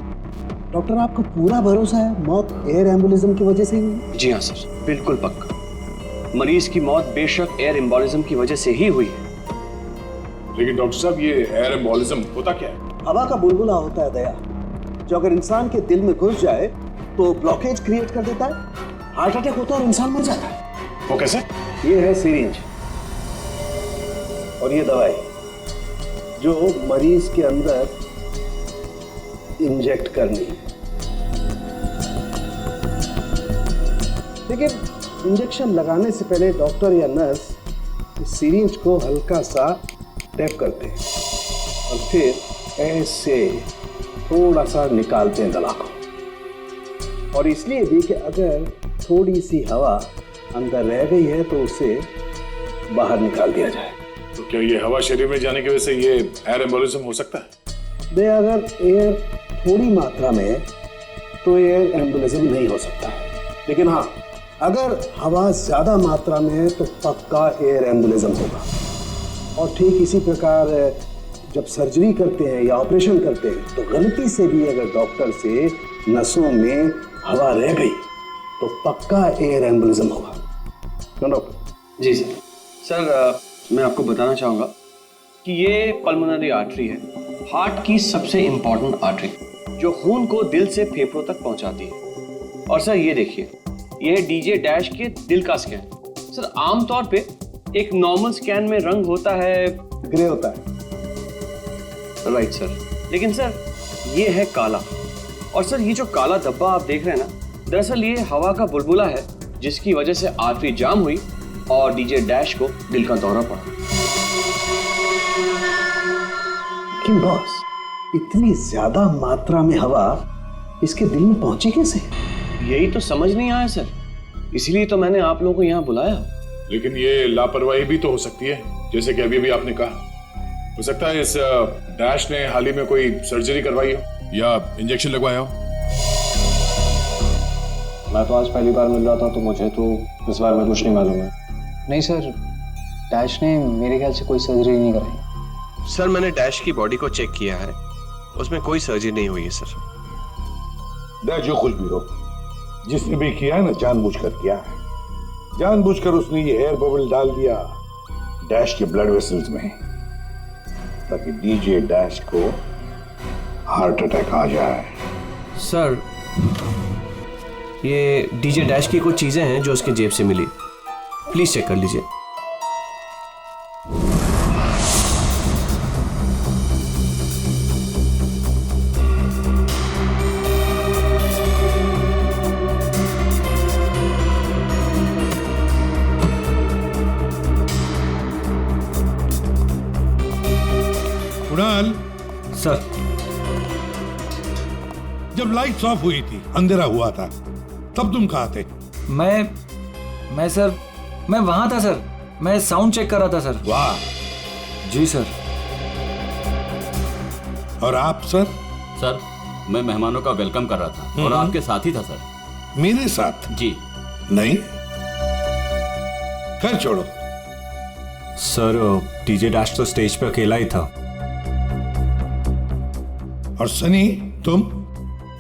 डॉक्टर, आपको पूरा भरोसा है मौत एयर एम्बुलिज्म की वजह से हुई? जी हाँ सर, बिल्कुल पक्का। मरीज की मौत बेशक एयर एम्बोलिज्म की वजह से ही हुई है। लेकिन डॉक्टर साहब, ये एयर एम्बोलिज्म होता क्या है? हवा का बुलबुला होता है दया, जो अगर इंसान के दिल में घुस जाए तो ब्लॉकेज क्रिएट कर देता है, हार्ट अटैक होता है और इंसान मर जाता है। वो कैसे? ये है सिरिंज और ये दवाई जो मरीज के अंदर इंजेक्ट करनी है। लेकिन इंजेक्शन लगाने से पहले डॉक्टर या नर्स इस सिरिंज को हल्का सा टैप करते हैं और फिर ऐसे थोड़ा सा निकालते हैं दवा को। और इसलिए भी कि अगर थोड़ी सी हवा अंदर रह गई है तो उसे बाहर निकाल दिया जाए। तो क्या ये हवा शरीर में जाने की वजह से ये एयर एम्बोलिज्म हो सकता है? अगर एयर थोड़ी मात्रा में है तो एयर एम्बोलिज्म नहीं हो सकता है, लेकिन हाँ अगर हवा ज्यादा मात्रा में है तो पक्का एयर एम्बोलिज्म होगा। और ठीक इसी प्रकार जब सर्जरी करते हैं या ऑपरेशन करते हैं तो गलती से भी अगर डॉक्टर से नसों में हवा रह गई तो पक्का एयर एम्बोलिज्म होगा। डॉक्टर जी सर। सर मैं आपको बताना चाहूँगा कि ये पल्मोनरी आर्टरी है, हार्ट की सबसे इम्पॉर्टेंट आर्टरी जो खून को दिल से फेफड़ों तक पहुँचाती है। और सर ये देखिए, ये है डीजे डैश के दिल का स्कैन। सर आमतौर पे एक नॉर्मल स्कैन में रंग होता है, ग्रे होता है। राइट सर, लेकिन सर ये है काला। और सर ये जो काला धब्बा आप देख रहे हैं ना, दरअसल ये हवा का बुलबुला है जिसकी वजह से आर्टरी जाम हुई और डीजे डैश को दिल का दौरा पड़ा। लेकिन बॉस, इतनी ज्यादा मात्रा में हवा इसके दिल में पहुंची कैसे? यही तो समझ नहीं आया सर, इसलिए तो मैंने आप लोगों को यहाँ बुलाया। लेकिन ये लापरवाही भी तो हो सकती है, जैसे कि अभी भी आपने कहा। हो सकता है इस डैश ने हाल ही में कोई सर्जरी करवाई हो या इंजेक्शन लगवाया हो। मैं तो आज पहली बार मिल रहा था तो मुझे तो इस बारे में कुछ नहीं मालूम है। नहीं सर, डैश ने मेरे ख्याल से कोई सर्जरी नहीं कराई। सर मैंने डैश की बॉडी को चेक किया है, उसमें कोई सर्जरी नहीं हुई है सर। डैश जो कुछ भी हो, जिसने भी किया है ना जानबूझकर किया है। जानबूझकर उसने ये एयर बबल डाल दिया डैश के ब्लड वेसल्स में ताकि डीजे डैश को हार्ट अटैक आ जाए। सर ये डीजे डैश की कुछ चीजें हैं जो उसके जेब से मिली, प्लीज चेक कर लीजिए। कुणाल सर, जब लाइट्स ऑफ हुई थी, अंधेरा हुआ था, तब तुम कहाँ थे? मैं सर, मैं वहां था सर, मैं साउंड चेक कर रहा था सर। वाह। जी सर। और आप सर? सर मैं मेहमानों का वेलकम कर रहा था और आपके साथ ही था सर। मेरे साथ? जी नहीं, खैर छोड़ो। सर डीजे डैश तो स्टेज पे अकेला ही था। और सनी तुम?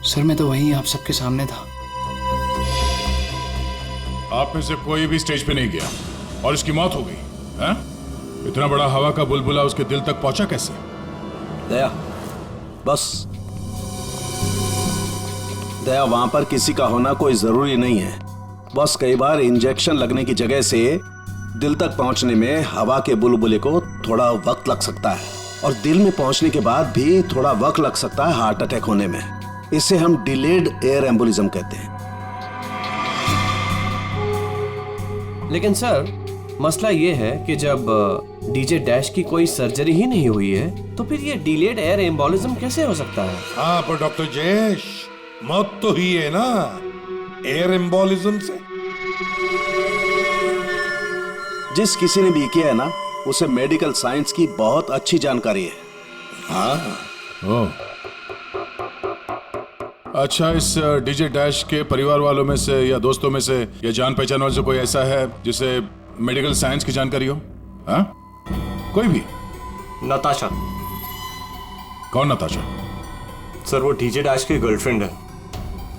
सर मैं तो वहीं आप सबके सामने था। आप में से कोई भी स्टेज पे नहीं गया और इसकी मौत हो गई है? इतना बड़ा हवा का बुलबुला उसके दिल तक पहुंचा कैसे? दया, बस दया, वहां पर किसी का होना कोई जरूरी नहीं है। बस कई बार इंजेक्शन लगने की जगह से दिल तक पहुंचने में हवा के बुलबुले को थोड़ा वक्त लग सकता है और दिल में पहुंचने के बाद भी थोड़ा वक्त लग सकता है हार्ट अटैक होने में। इसे हम डिलेड एयर एम्बोलिज्म कहते हैं। लेकिन सर मसला ये है कि जब डीजे डैश की कोई सर्जरी ही नहीं हुई है तो फिर ये डिलेड एयर एम्बोलिज्म कैसे हो सकता है? हाँ पर डॉक्टर जयेश, मौत तो ही है ना एयर एम्बोलिज्म से। जिस किसी ने भी किया है ना, उसे मेडिकल साइंस की बहुत अच्छी जानकारी है। हाँ। अच्छा, इस डीजे डैश के परिवार वालों में से या दोस्तों में से या जान पहचान वालों से कोई ऐसा है जिसे मेडिकल साइंस की जानकारी हो? हाँ? कोई भी? नताशा। कौन नताशा? सर वो डीजे डैश की गर्लफ्रेंड है,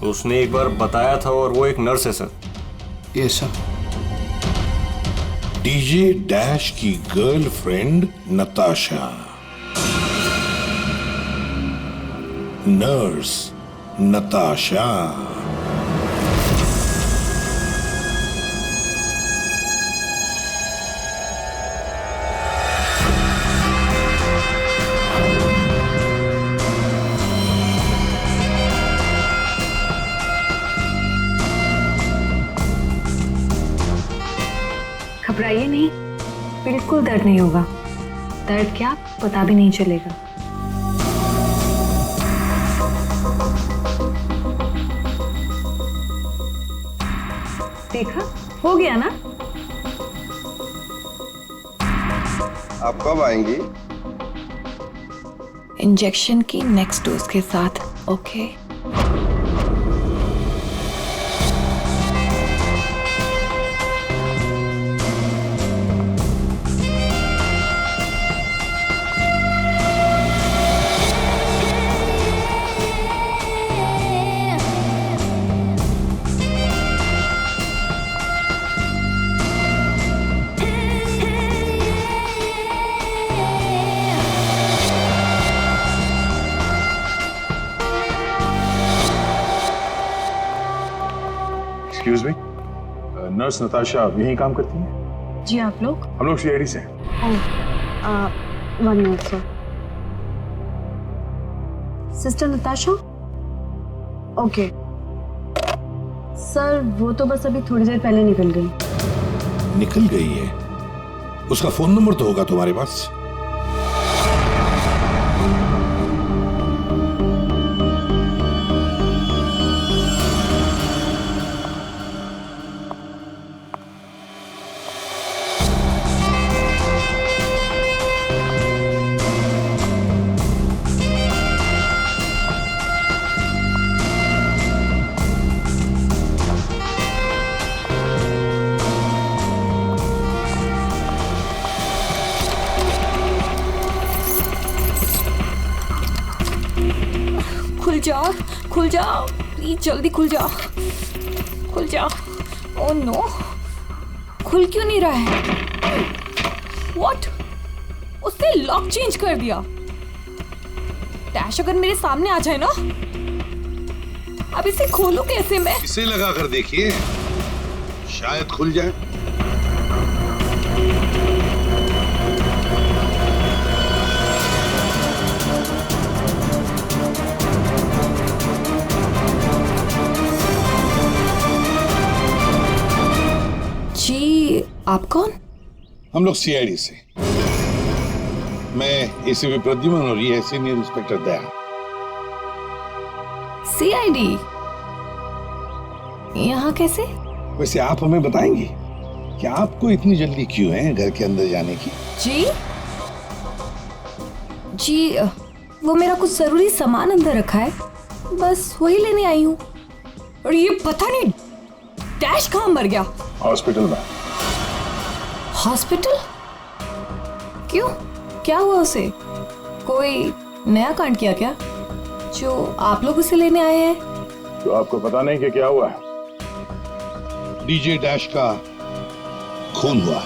उसने एक बार बताया था और वो एक नर्स है sir. Yes sir. DJ dash की गर्लफ्रेंड नताशा, नर्स नताशा। घबराइए नहीं, मेरी दर्द नहीं होगा। दर्द क्या, पता भी नहीं चलेगा। देखा, हो गया ना? आप कब आएंगी? इंजेक्शन की नेक्स्ट डोज के साथ। Okay. Excuse me, nurse Natasha यहीं काम करती है? जी, आप लोग? हम लोग सीआईडी से हैं। One minute sir. Sister Natasha? Okay sir, वो तो बस अभी थोड़ी देर पहले निकल गई। निकल गई है? उसका फोन नंबर तो होगा तुम्हारे पास? खुल जाओ प्लीज, जल्दी खुल जाओ, खुल जाओ। ओह नो, खुल क्यों नहीं रहा है? व्हाट? उसने लॉक चेंज कर दिया। डैश अगर मेरे सामने आ जाए ना, अब इसे खोलूं कैसे मैं? इसे लगा कर देखिए, शायद खुल जाए। जी, आप कौन? हम लोग सीआईडी से। मैं एसीपी प्रद्युमन और ये है सीनियर इंस्पेक्टर दया। सीआईडी यहाँ कैसे? वैसे आप हमें बताएंगी कि आपको इतनी जल्दी क्यों है घर के अंदर जाने की? जी, वो मेरा कुछ जरूरी सामान अंदर रखा है, बस वही लेने आई हूँ। और ये पता नहीं डैश कहाँ मर गया? हॉस्पिटल में। हॉस्पिटल? क्यों, क्या हुआ उसे? कोई नया कांड किया क्या जो आप लोग उसे लेने आए हैं? तो आपको पता नहीं कि क्या हुआ है? डीजे डैश का खून हुआ।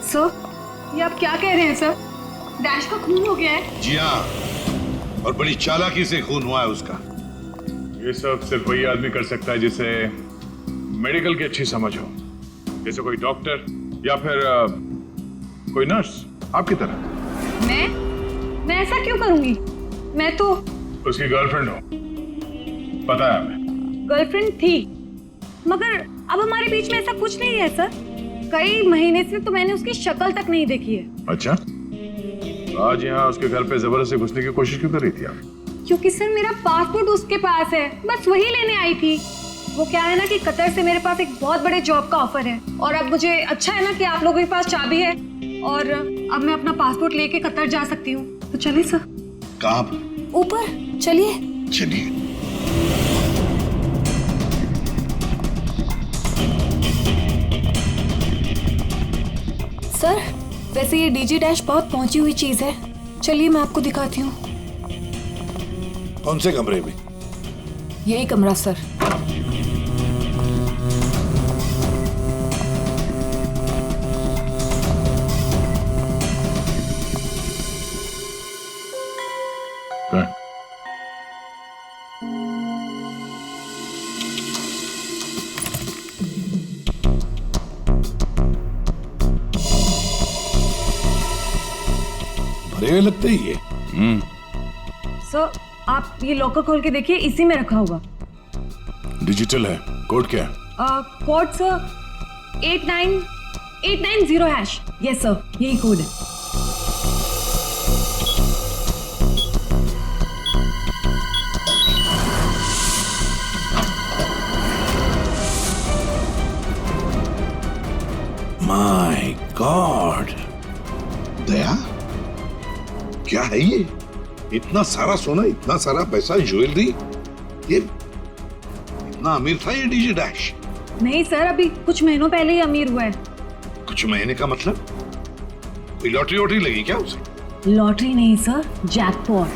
सर, ये आप क्या कह रहे हैं सर? डैश का खून हो गया है? जी हाँ, और बड़ी चालाकी से खून हुआ है उसका। ये सब सिर्फ वही आदमी कर सकता है जिसे मेडिकल की अच्छी समझ हो, जैसे कोई डॉक्टर या फिर कोई नर्स आपकी तरह। मैं ऐसा क्यों करूंगी? मैं तो उसकी गर्लफ्रेंड हो, पता है हमें। गर्लफ्रेंड थी, मगर अब हमारे बीच में ऐसा कुछ नहीं है सर। कई महीने से तो मैंने उसकी शक्ल तक नहीं देखी है। अच्छा, आज यहाँ उसके घर पे जबरदस्ती घुसने की कोशिश क्यों कर रही थी आप? क्योंकि सर मेरा पासपोर्ट उसके पास है, बस वही लेने आई थी। वो क्या है ना कि कतर से मेरे पास एक बहुत बड़े जॉब का ऑफर है, और अब मुझे अच्छा है ना कि आप लोगों के पास चाबी है, और अब मैं अपना पासपोर्ट लेके कतर जा सकती हूँ। तो चलिए सर। कहाँ? ऊपर चलिए। चलिए। सर, वैसे ये डीजे डैश बहुत पहुंची हुई चीज है, चलिए मैं आपको दिखाती हूँ। कौन से कमरे में? यही कमरा सर। भरे हुए लगते ही ये। सर, आप ये लॉकर खोल के देखिए, इसी में रखा होगा। डिजिटल है, कोड क्या है? Code sir 89890#। यस सर, यही कोड है। माय गॉड, दया, क्या है ये? इतना सारा सोना, इतना सारा पैसा, ज्वेलरी, ये इतना अमीर था ये डीजे डैश? नहीं सर, अभी कुछ महीनों पहले ही अमीर हुआ है। कुछ महीने का मतलब? कोई लॉटरी वॉटरी लगी क्या उसे? लॉटरी नहीं सर, जैकपॉट।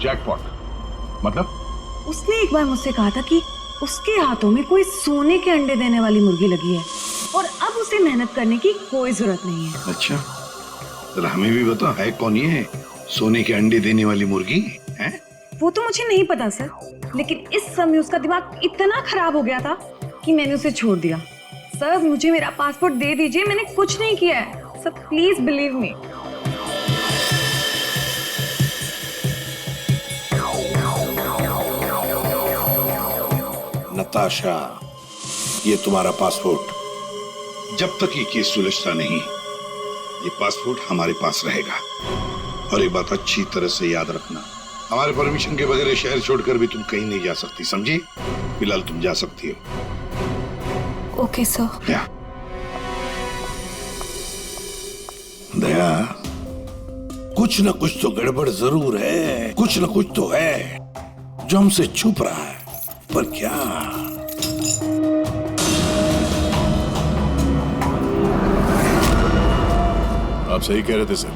जैकपॉट मतलब? उसने एक बार मुझसे कहा था कि उसके हाथों में कोई सोने के अंडे देने वाली मुर्गी लगी है और अब उसे मेहनत करने की कोई जरूरत नहीं है। अच्छा, तो हमें भी बता, है कौन ये सोने के अंडे देने वाली मुर्गी है? वो तो मुझे नहीं पता सर, लेकिन इस समय उसका दिमाग इतना खराब हो गया था कि मैंने उसे छोड़ दिया। सर मुझे मेरा पासपोर्ट दे दीजिए, मैंने कुछ नहीं किया है sir, please believe me. Natasha, ये तुम्हारा पासपोर्ट, जब तक ये केस सुलझता नहीं, ये पासपोर्ट हमारे पास रहेगा। और एक बात अच्छी तरह से याद रखना, हमारे परमिशन के बगैर शहर छोड़कर भी तुम कहीं नहीं जा सकती, समझी? फिलहाल तुम जा सकती हो। Okay sir. क्या दया, कुछ न कुछ तो गड़बड़ जरूर है, कुछ न कुछ तो है जो हमसे छुप रहा है, पर क्या? आप सही कह रहे थे सर।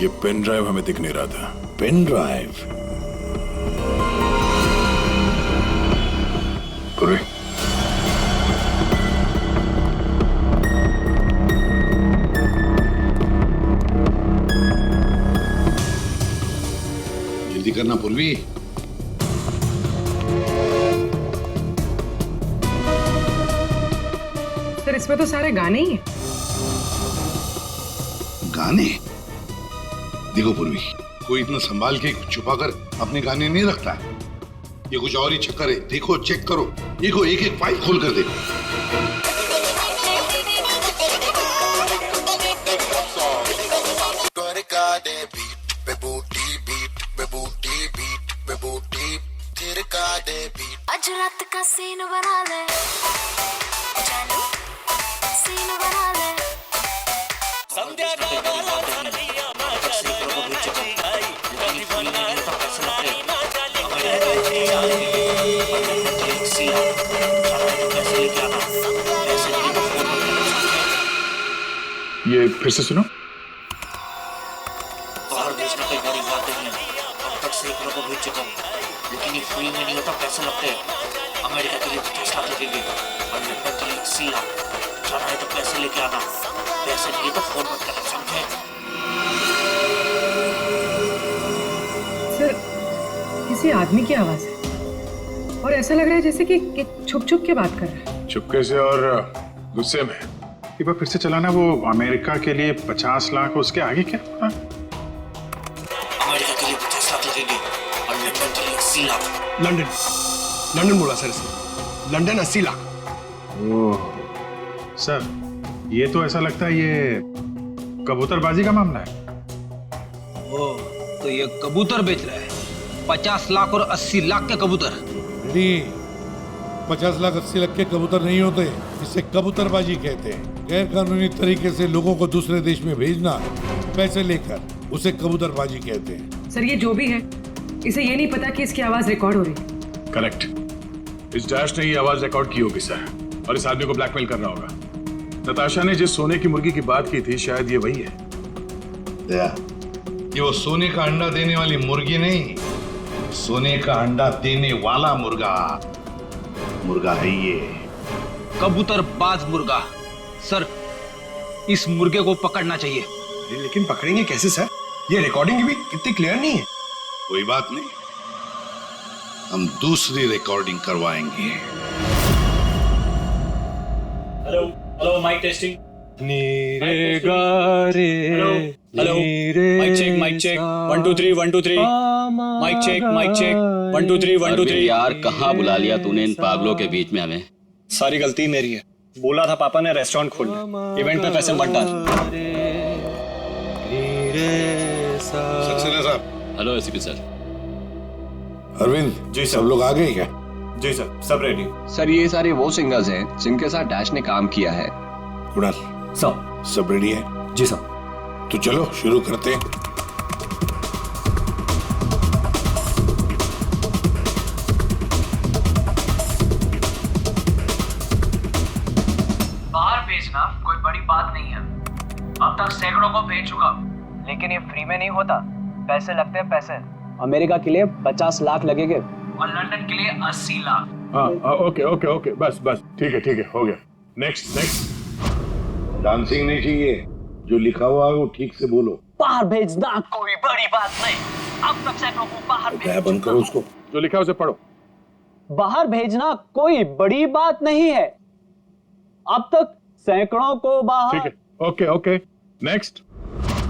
ये पेन ड्राइव हमें दिख नहीं रहा था। Pen drive? पूरे जल्दी करना पूर्वी। सर इसमें तो सारे गाने ही हैं। गाने? देखो पूर्वी, कोई इतना संभाल के छुपा कर अपने गाने नहीं रखता है। ये कुछ और ही चक्कर है। देखो, चेक करो, देखो, एक एक फाइल खोल कर देखो। आज रात का सीन बना ले, जानू सीन बना ले। संध्या का वाला सर्दियां ना चले ना चिकाई, कभी बना रानी ना चले करे आई। सिया चला कैसे लेके आना, ऐसे नहीं तो फोन ये फिर से सुनो। बाहर देश में कई बड़ी बातें हैं, अब तक सैकड़ों को भेज चुका हूँ, लेकिन ये फ्री में नहीं होता, पैसे लगते हैं। अमेरिका के लिए 50 लाख लगेंगे और लंदन के लिए 80 लाख। जाना है तो पैसे लेके आना, पैसे नहीं तो फोन मत करना, समझे? सर किसी आदमी की आवाज है और ऐसा लग रहा है जैसे कि छुप छुप के बात कर रहा है। चुपके से और गुस्से में। एक बार फिर से चलाना। वो अमेरिका के लिए 50 लाख, उसके आगे क्या? अमेरिका के लिए 50 लाख लगेंगे और लंदन के लिए 80 लाख। लंदन बोला सर इसने, लंदन 80 लाख। ओह सर, ये तो ऐसा लगता है ये कबूतरबाजी का मामला है। ओ, तो ये कबूतर बेच रहा है, 50 लाख और 80 लाख के कबूतर। 50 लाख 80 लाख के कबूतर नहीं होते, इसे कबूतरबाजी कहते हैं। गैर कानूनी तरीके से लोगों को दूसरे देश में भेजना पैसे लेकर, उसे कबूतरबाजी कहते हैं। सर ये जो भी है, इसे ये नहीं पता कि इसकी आवाज रिकॉर्ड हो रही है। करेक्ट, इस डैश ने ये आवाज रिकॉर्ड की होगी सर, और इस आदमी को ब्लैकमेल कर रहा होगा। नताशा ने जिस सोने की मुर्गी की बात की थी, शायद ये वही है। दया, ये वो सोने का अंडा देने वाली मुर्गी नहीं, सोने का अंडा देने वाला मुर्गा है ये। कबूतरबाज मुर्गा। सर इस मुर्गे को पकड़ना चाहिए। लेकिन पकड़ेंगे कैसे सर? ये रिकॉर्डिंग भी इतनी क्लियर नहीं है। कोई बात नहीं, हम दूसरी रिकॉर्डिंग करवाएंगे। Hello hello, mic testing. नी रे गा रे hello, mic check 1 2 3 1 2 3 mic check 1 2 3 1 2 3। यार कहाँ बुला लिया तूने इन पागलों के बीच में हमें? सारी गलती मेरी है। बोला था पापा ने रेस्टोरेंट खोलना, इवेंट पे पैसे मत डाल। सक्सेना साहब। Hello ACP sir. Arvind ji, सब लोग आ गए क्या? जी सर, सब रेडी। सर ये सारे वो सिंगर्स हैं जिनके साथ डैश ने काम किया है। कुणाल सब रेडी है? जी सर। तो चलो शुरू करते हैं। बाहर भेजना कोई बड़ी बात नहीं है। अब तक सैकड़ों को भेज चुका, लेकिन ये फ्री में नहीं होता, पैसे लगते हैं पैसे। अमेरिका के लिए 50 लाख लगेंगे और लंदन के लिए 80 लाख। हाँ ओके बस ठीक है हो गया। नेक्स्ट डांसिंग नहीं चाहिए, जो लिखा हुआ है वो ठीक से बोलो। बाहर भेजना कोई बड़ी बात नहीं, अब तक सैकड़ों को बाहर क्या बंद करो उसको, जो लिखा है उसे पढ़ो। बाहर भेजना कोई बड़ी बात नहीं है, अब तक सैकड़ों को बाहर। ठीक है ओके नेक्स्ट।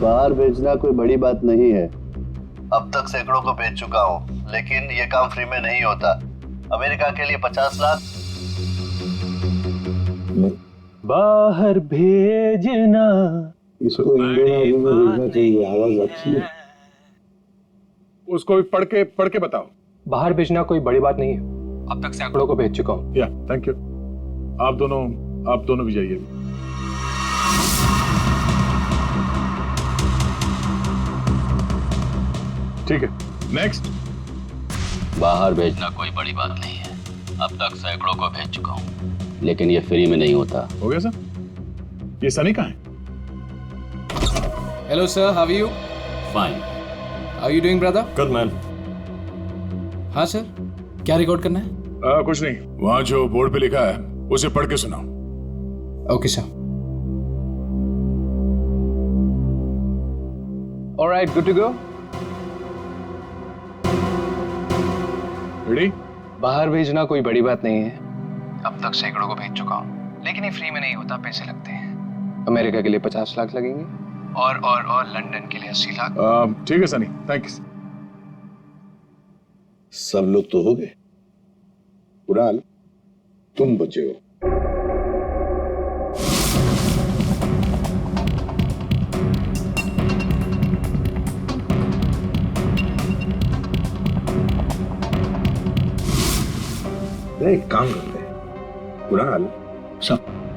बाहर भेजना कोई बड़ी बात नहीं है, अब तक सैकड़ों को भेज चुका हूँ, लेकिन ये काम फ्री में नहीं होता। अमेरिका के लिए 50 लाख। बाहर भेजना इसको इंडियन में भेजना चाहिए, आवाज अच्छी है। उसको भी पढ़ के बताओ। बाहर भेजना कोई बड़ी बात नहीं है, अब तक सैकड़ों को भेज चुका हूँ। या थैंक यू। आप दोनों भी जाइए। ठीक है नेक्स्ट। बाहर भेजना कोई बड़ी बात नहीं है, अब तक सैकड़ों को भेज चुका हूँ, लेकिन ये फ्री में नहीं होता। हो गया सर। ये सनी कहाँ है? Hello sir, how are you? Fine. How you doing brother? Good man. हाँ सर, क्या रिकॉर्ड करना है? कुछ नहीं, वहां जो बोर्ड पे लिखा है उसे पढ़ के सुनाओ। Okay sir. Alright, good to go. Ready? बाहर भेजना कोई बड़ी बात नहीं है, अब तक सैकड़ों को भेज चुका हूँ, लेकिन ये फ्री में नहीं होता, पैसे लगते हैं। अमेरिका के लिए 50 लाख लगेंगे और लंदन के लिए 80 लाख। ठीक है सनी, थैंक्स। सब लोग तो हो गए, कुणाल तुम बचे हो। एक काम करते हैं कुणाल,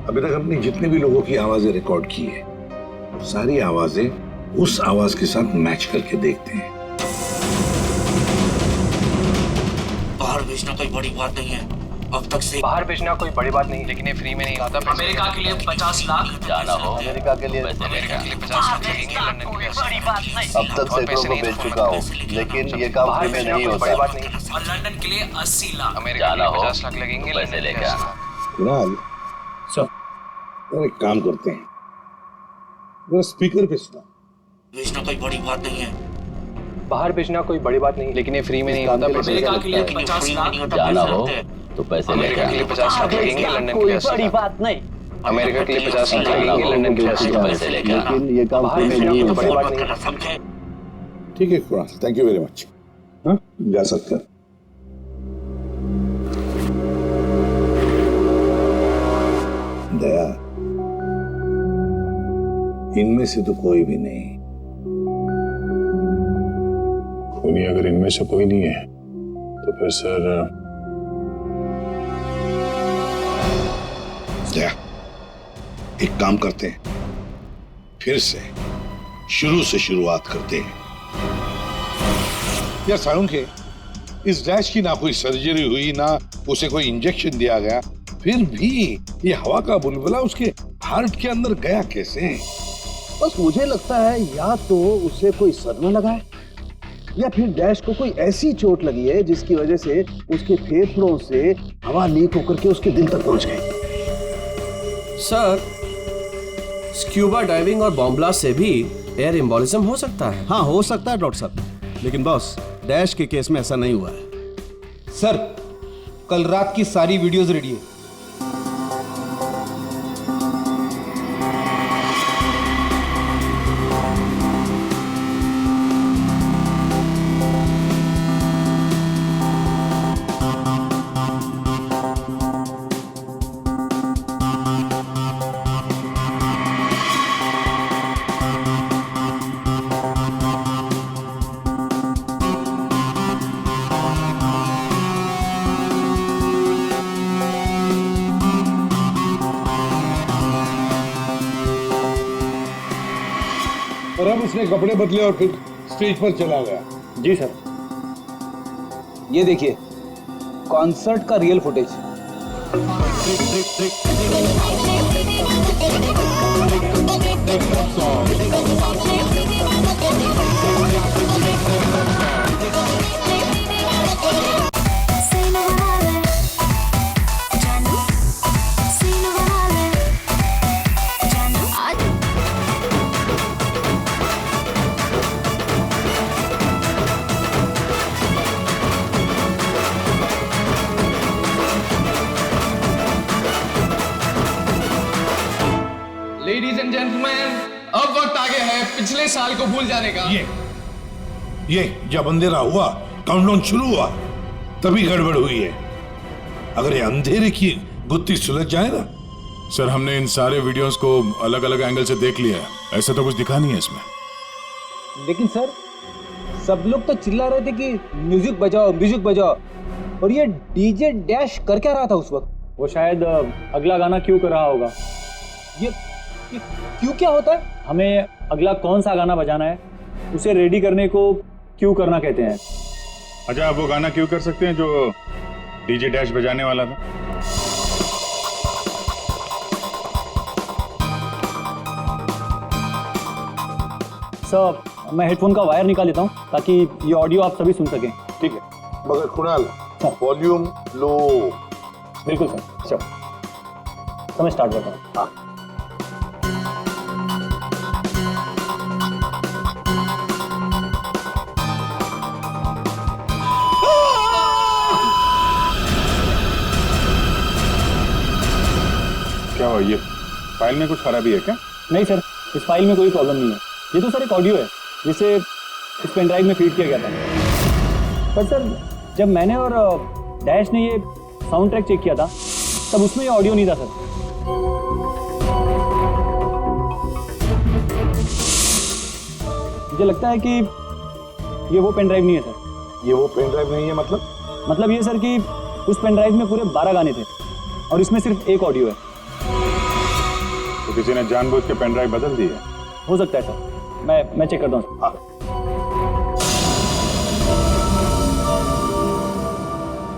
अभी तक हमने जितने भी लोगों की आवाजें रिकॉर्ड की है, सारी आवाजें उस आवाज के साथ मैच करके देखते हैं। बाहर भेजना कोई बड़ी बात नहीं है, अब तक से। बाहर भेजना कोई बड़ी बात नहीं, लेकिन ये फ्री में नहीं आता। अमेरिका के लिए 50 लाख जाना हो, अमेरिका के लिए 50 लाख लगेंगे, लंदन के लिए 80 बड़ी बात नहीं, अब तक सैकड़ों को भेज चुका हूँ, लेकिन ये काम फ्री में नहीं होता। और लंदन के लिए 80 लाख। अमेरिका के लिए 50 लाख लगेंगे, पैसे लेके आना। कुणाल एक काम करते हैं, जरा स्पीकर पे सुना। भेजना कोई बड़ी बात नहीं है, बाहर भेजना कोई बड़ी बात नहीं, लेकिन ये फ्री में नहीं होता। अमेरिका के लिए 50 लाख। जाना हो तो पैसे लेके अमेरिका के लिए 50 लाख लगेंगे, लंदन के लिए 80 बड़ी लाख। बात नहीं, अमेरिका के लिए 50 लाख लगेंगे, लंदन के लिए 80 लाख। पैसे लेके आना। लेकिन ये काम बाहर फ्री में भेजना नहीं कोई बड़ी होता। बात नहीं। समझे? ठीक है Kunal, thank you very much. हाँ जा सकते हैं। दया, इनमें से तो कोई भी नहीं। खूनी अगर इनमें से कोई नहीं है तो फिर सर दया, एक काम करते हैं, फिर से शुरू से शुरुआत करते हैं। यार सारुण के, इस डैश की ना कोई सर्जरी हुई, ना उसे कोई इंजेक्शन दिया गया, फिर भी ये हवा का बुलबुला उसके हार्ट के अंदर गया कैसे? बस मुझे लगता है या तो उसे कोई सदमा लगा है, या फिर डैश को कोई ऐसी चोट लगी है जिसकी वजह से उसके फेफड़ों से हवा लीक होकर के उसके दिल तक पहुंच गई। सर, स्क्यूबा डाइविंग और बॉम्ब ब्लास्ट से भी एयर एम्बोलिज्म हो सकता है। हाँ हो सकता है डॉक्टर साहब, लेकिन बॉस डैश के केस में ऐसा नहीं हुआ है। सर, कल रात की सारी वीडियोस रेडी है। और अब उसने कपड़े बदले और फिर स्टेज पर चला गया। जी सर। ये देखिए कॉन्सर्ट का real footage. Ladies and gentleman, अब वक्त आ गया है पिछले साल को भूल जाने का। ये जब अंधेरा हुआ, काउंटडाउन शुरू हुआ, तभी गड़बड़ हुई है। अगर ये अंधेरे की गुत्थी सुलझ जाए ना। सर हमने इन सारे वीडियोस को अलग अलग एंगल से देख लिया है, ऐसा तो कुछ दिखा नहीं है इसमें। लेकिन सर सब लोग तो चिल्ला रहे थे कि म्यूजिक बजाओ म्यूजिक बजाओ, और ये डीजे डैश कर क्या रहा था उस वक्त? वो शायद अगला गाना क्यों कर रहा होगा। ये क्यों क्या होता है? हमें अगला कौन सा गाना बजाना है उसे रेडी करने को क्यों करना कहते हैं। अच्छा आप वो गाना क्यों कर सकते हैं जो डीजे डैश बजाने वाला था? सर मैं हेडफोन का वायर निकाल लेता हूँ ताकि ये ऑडियो आप सभी सुन सकें। ठीक है, मगर कुणाल वॉल्यूम लो। बिल्कुल सर। चलो तो मैं स्टार्ट करता हूँ। हाँ। क्या हुआ, ये फाइल में कुछ खराबी है क्या? नहीं सर, इस फाइल में कोई प्रॉब्लम नहीं है। ये तो सर एक ऑडियो है जिसे इस पेन ड्राइव में फीड किया गया था। पर सर जब मैंने और डैश ने ये साउंड ट्रैक चेक किया था तब उसमें ये ऑडियो नहीं था सर। मुझे लगता है कि ये वो पेन ड्राइव नहीं है सर। ये वो पेन ड्राइव नहीं है मतलब ये सर कि उस पेन ड्राइव में पूरे 12 गाने थे और इसमें सिर्फ एक ऑडियो है। तो किसी ने जानबूझ के पेन ड्राइव बदल दी है? हो सकता है सर, मैं चेक करता हूँ। हाँ।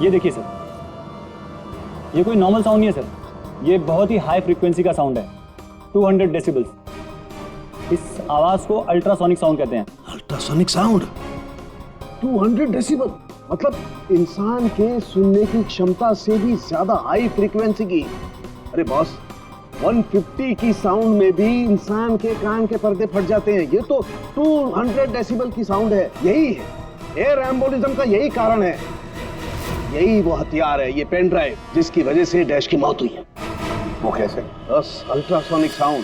ये देखिए सर, ये कोई नॉर्मल साउंड नहीं है सर, ये बहुत ही हाई फ्रीक्वेंसी का साउंड है, 200 डेसिबल्स। इस आवाज को अल्ट्रासोनिक साउंड कहते हैं। अल्ट्रासोनिक साउंड 200 डेसिबल मतलब इंसान के सुनने की क्षमता से भी ज्यादा हाई फ्रीक्वेंसी की। अरे बॉस, 150 की साउंड में भी इंसान के कान के पर्दे फट जाते हैं। ये तो 200 डेसिबल की साउंड है। यही है एयर एम्बोलिज्म का, यही कारण है, यही वो हथियार है, ये पेन ड्राइव जिसकी वजह से डैश की मौत हुई है। वो कैसे? बस अल्ट्रासोनिक साउंड,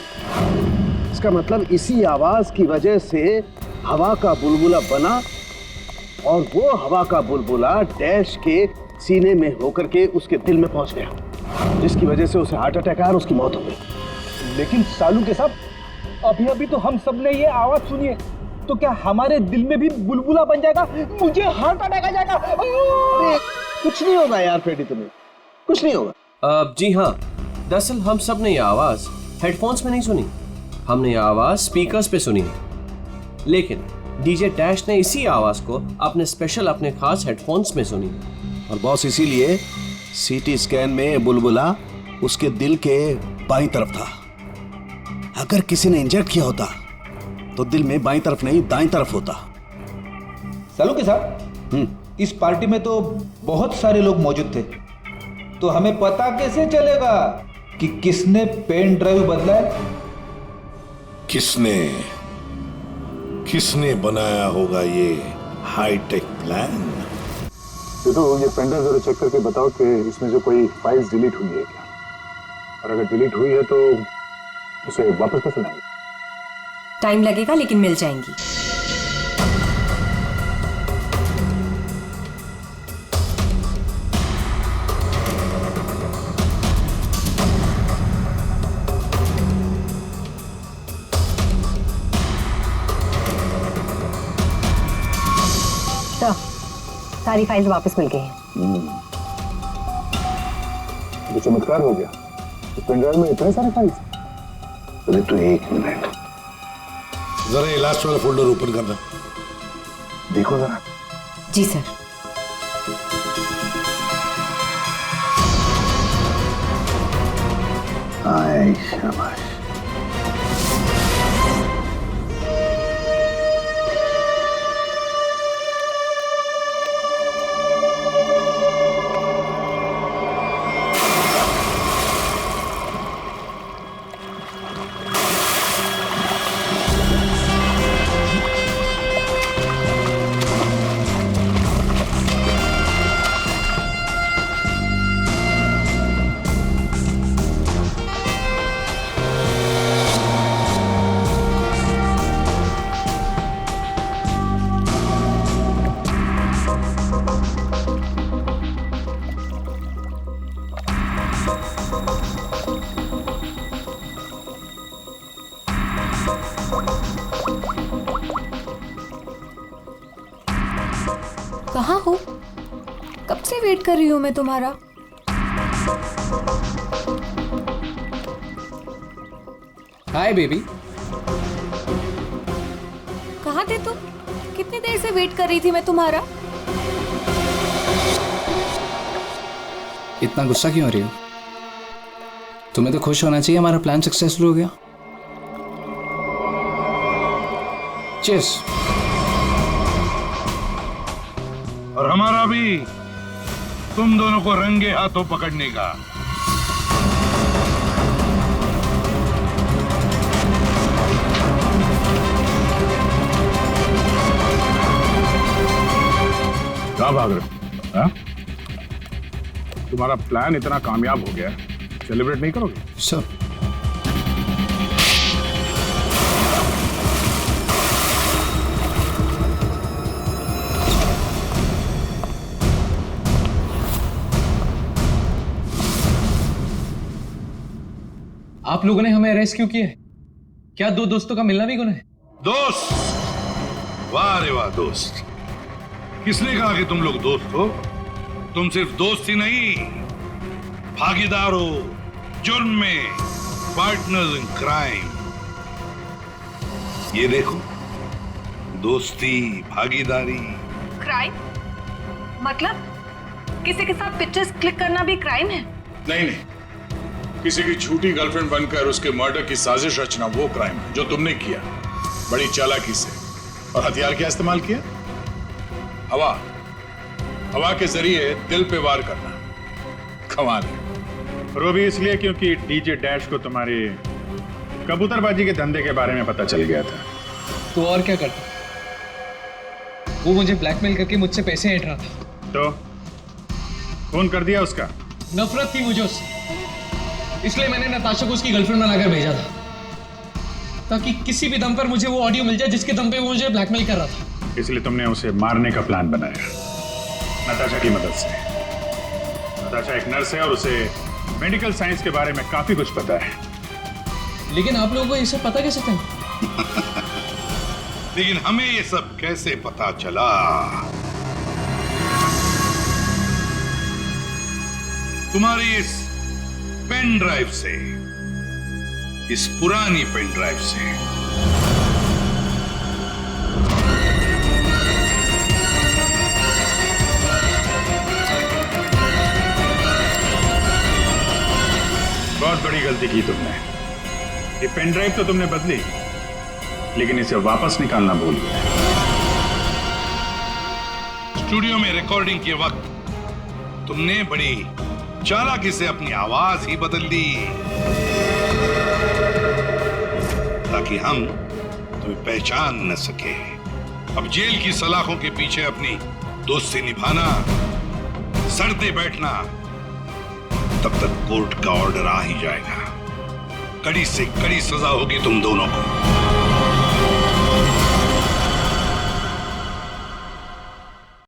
इसका मतलब इसी आवाज की वजह से हवा का बुलबुला बना और वो हवा का बुलबुला डैश के सीने में होकर के उसके दिल में पहुंच गया, जिसकी वजह से उसे हार्ट अटैक आया और उसकी मौत हो गई। लेकिन सालू के साहब, अभी तो हम सब ने ये आवाज सुनी है, तो क्या हमारे दिल में भी बुलबुला बन जाएगा? मुझे हार्ट अटैक आ जाएगा। कुछ नहीं होगा यार फ्रेडी, तुम्हें कुछ नहीं होगा। जी हाँ, दरअसल हम सब ने ये आवाज हेडफोन्स में नहीं सुनी, हमने ये आवाज स्पीकर्स पे सुनी है। लेकिन डीजे डैश ने इसी आवाज को अपने खास हेडफोन्स में सुनी। और बॉस इसीलिए सीटी स्कैन में बुलबुला उसके दिल के बाईं तरफ था। अगर किसी ने इंजेक्ट किया होता तो दिल में बाईं तरफ नहीं दाईं तरफ होता। सालू के साहब, इस पार्टी में तो बहुत सारे लोग मौजूद थे, तो हमें पता कैसे चलेगा कि किसने पेन ड्राइव बदला है? किसने बनाया होगा ये हाईटेक प्लान? तो ये पेन ड्राइव जरा चेक करके बताओ कि इसमें जो कोई फाइल्स डिलीट हुई है क्या, और अगर डिलीट हुई है तो उसे वापस कैसे लाएंगे? टाइम लगेगा लेकिन मिल जाएंगी। तो सारी फाइल्स वापस मिल गई हैं। तो चमत्कार हो गया, इस पेन ड्राइव में इतने सारे फाइल्स। अरे तो एक मिनट, जरा ये लास्ट वाला फोल्डर ओपन करना। देखो जरा। जी सर। आए शाबाश। कहाँ हो? कब से वेट कर रही हूँ मैं तुम्हारा। Hi baby. कहाँ थे तुम? कितनी देर से वेट कर रही थी मैं तुम्हारा। इतना गुस्सा क्यों हो रही हो? तुम्हें तो खुश होना चाहिए, हमारा प्लान सक्सेसफुल हो गया। चीयर्स। और हमारा भी तुम दोनों को रंगे हाथों पकड़ने का। कहाँ भाग रहे हो? हाँ? तुम्हारा प्लान इतना कामयाब हो गया, सेलिब्रेट नहीं करोगे? सर आप लोगों ने हमें अरेस्ट क्यों किया है? क्या दो दोस्तों का मिलना भी गुनाह है? दोस्त? वाह रे वाह दोस्त। किसने कहा कि तुम लोग दोस्त हो? तुम सिर्फ दोस्त ही नहीं, भागीदार हो जुर्म में, पार्टनर्स इन क्राइम। ये देखो, दोस्ती, भागीदारी। क्राइम मतलब किसी के साथ पिक्चर्स क्लिक करना भी क्राइम है? नहीं नहीं, किसी की झूठी गर्लफ्रेंड बनकर उसके मर्डर की साजिश रचना वो क्राइम है जो तुमने किया, बड़ी चालाकी से। और हथियार क्या इस्तेमाल किया? हवा। हवा के जरिए दिल पे वार करना। कमाल है। और वो भी इसलिए क्योंकि डीजे डैश को तुम्हारी कबूतरबाजी के धंधे के बारे में पता चल गया था। तो और क्या करता? वो मुझे ब्लैकमेल करके मुझसे पैसे ऐंठ रहा था। तो फोन कर दिया उसका? नफरत थी मुझे उससे, इसलिए मैंने नताशा को उसकी गर्लफ्रेंड बनाकर भेजा था, ताकि किसी भी दम पर मुझे वो ऑडियो मिल जाए जिसके दम पे वो मुझे ब्लैकमेल कर रहा था। इसलिए तुमने उसे मारने का प्लान बनाया नताशा की मदद से। नताशा एक नर्स है और उसे मेडिकल साइंस के बारे में काफी कुछ पता है। लेकिन आप लोगों को ये सब पता कैसे था? लेकिन हमें ये सब कैसे पता चला? तुम्हारी इस पेन ड्राइव से, इस पुरानी पेन ड्राइव से। बहुत बड़ी गलती की तुमने। ये पेन ड्राइव तो तुमने बदली, लेकिन इसे वापस निकालना भूल गए। स्टूडियो में रिकॉर्डिंग के वक्त तुमने बड़ी चालाकी से अपनी आवाज ही बदल दी, ताकि हम तुम्हें पहचान न सके। अब जेल की सलाखों के पीछे अपनी दोस्ती निभाना, सड़ते बैठना, तब तक कोर्ट का ऑर्डर आ ही जाएगा। कड़ी से कड़ी सजा होगी तुम दोनों को।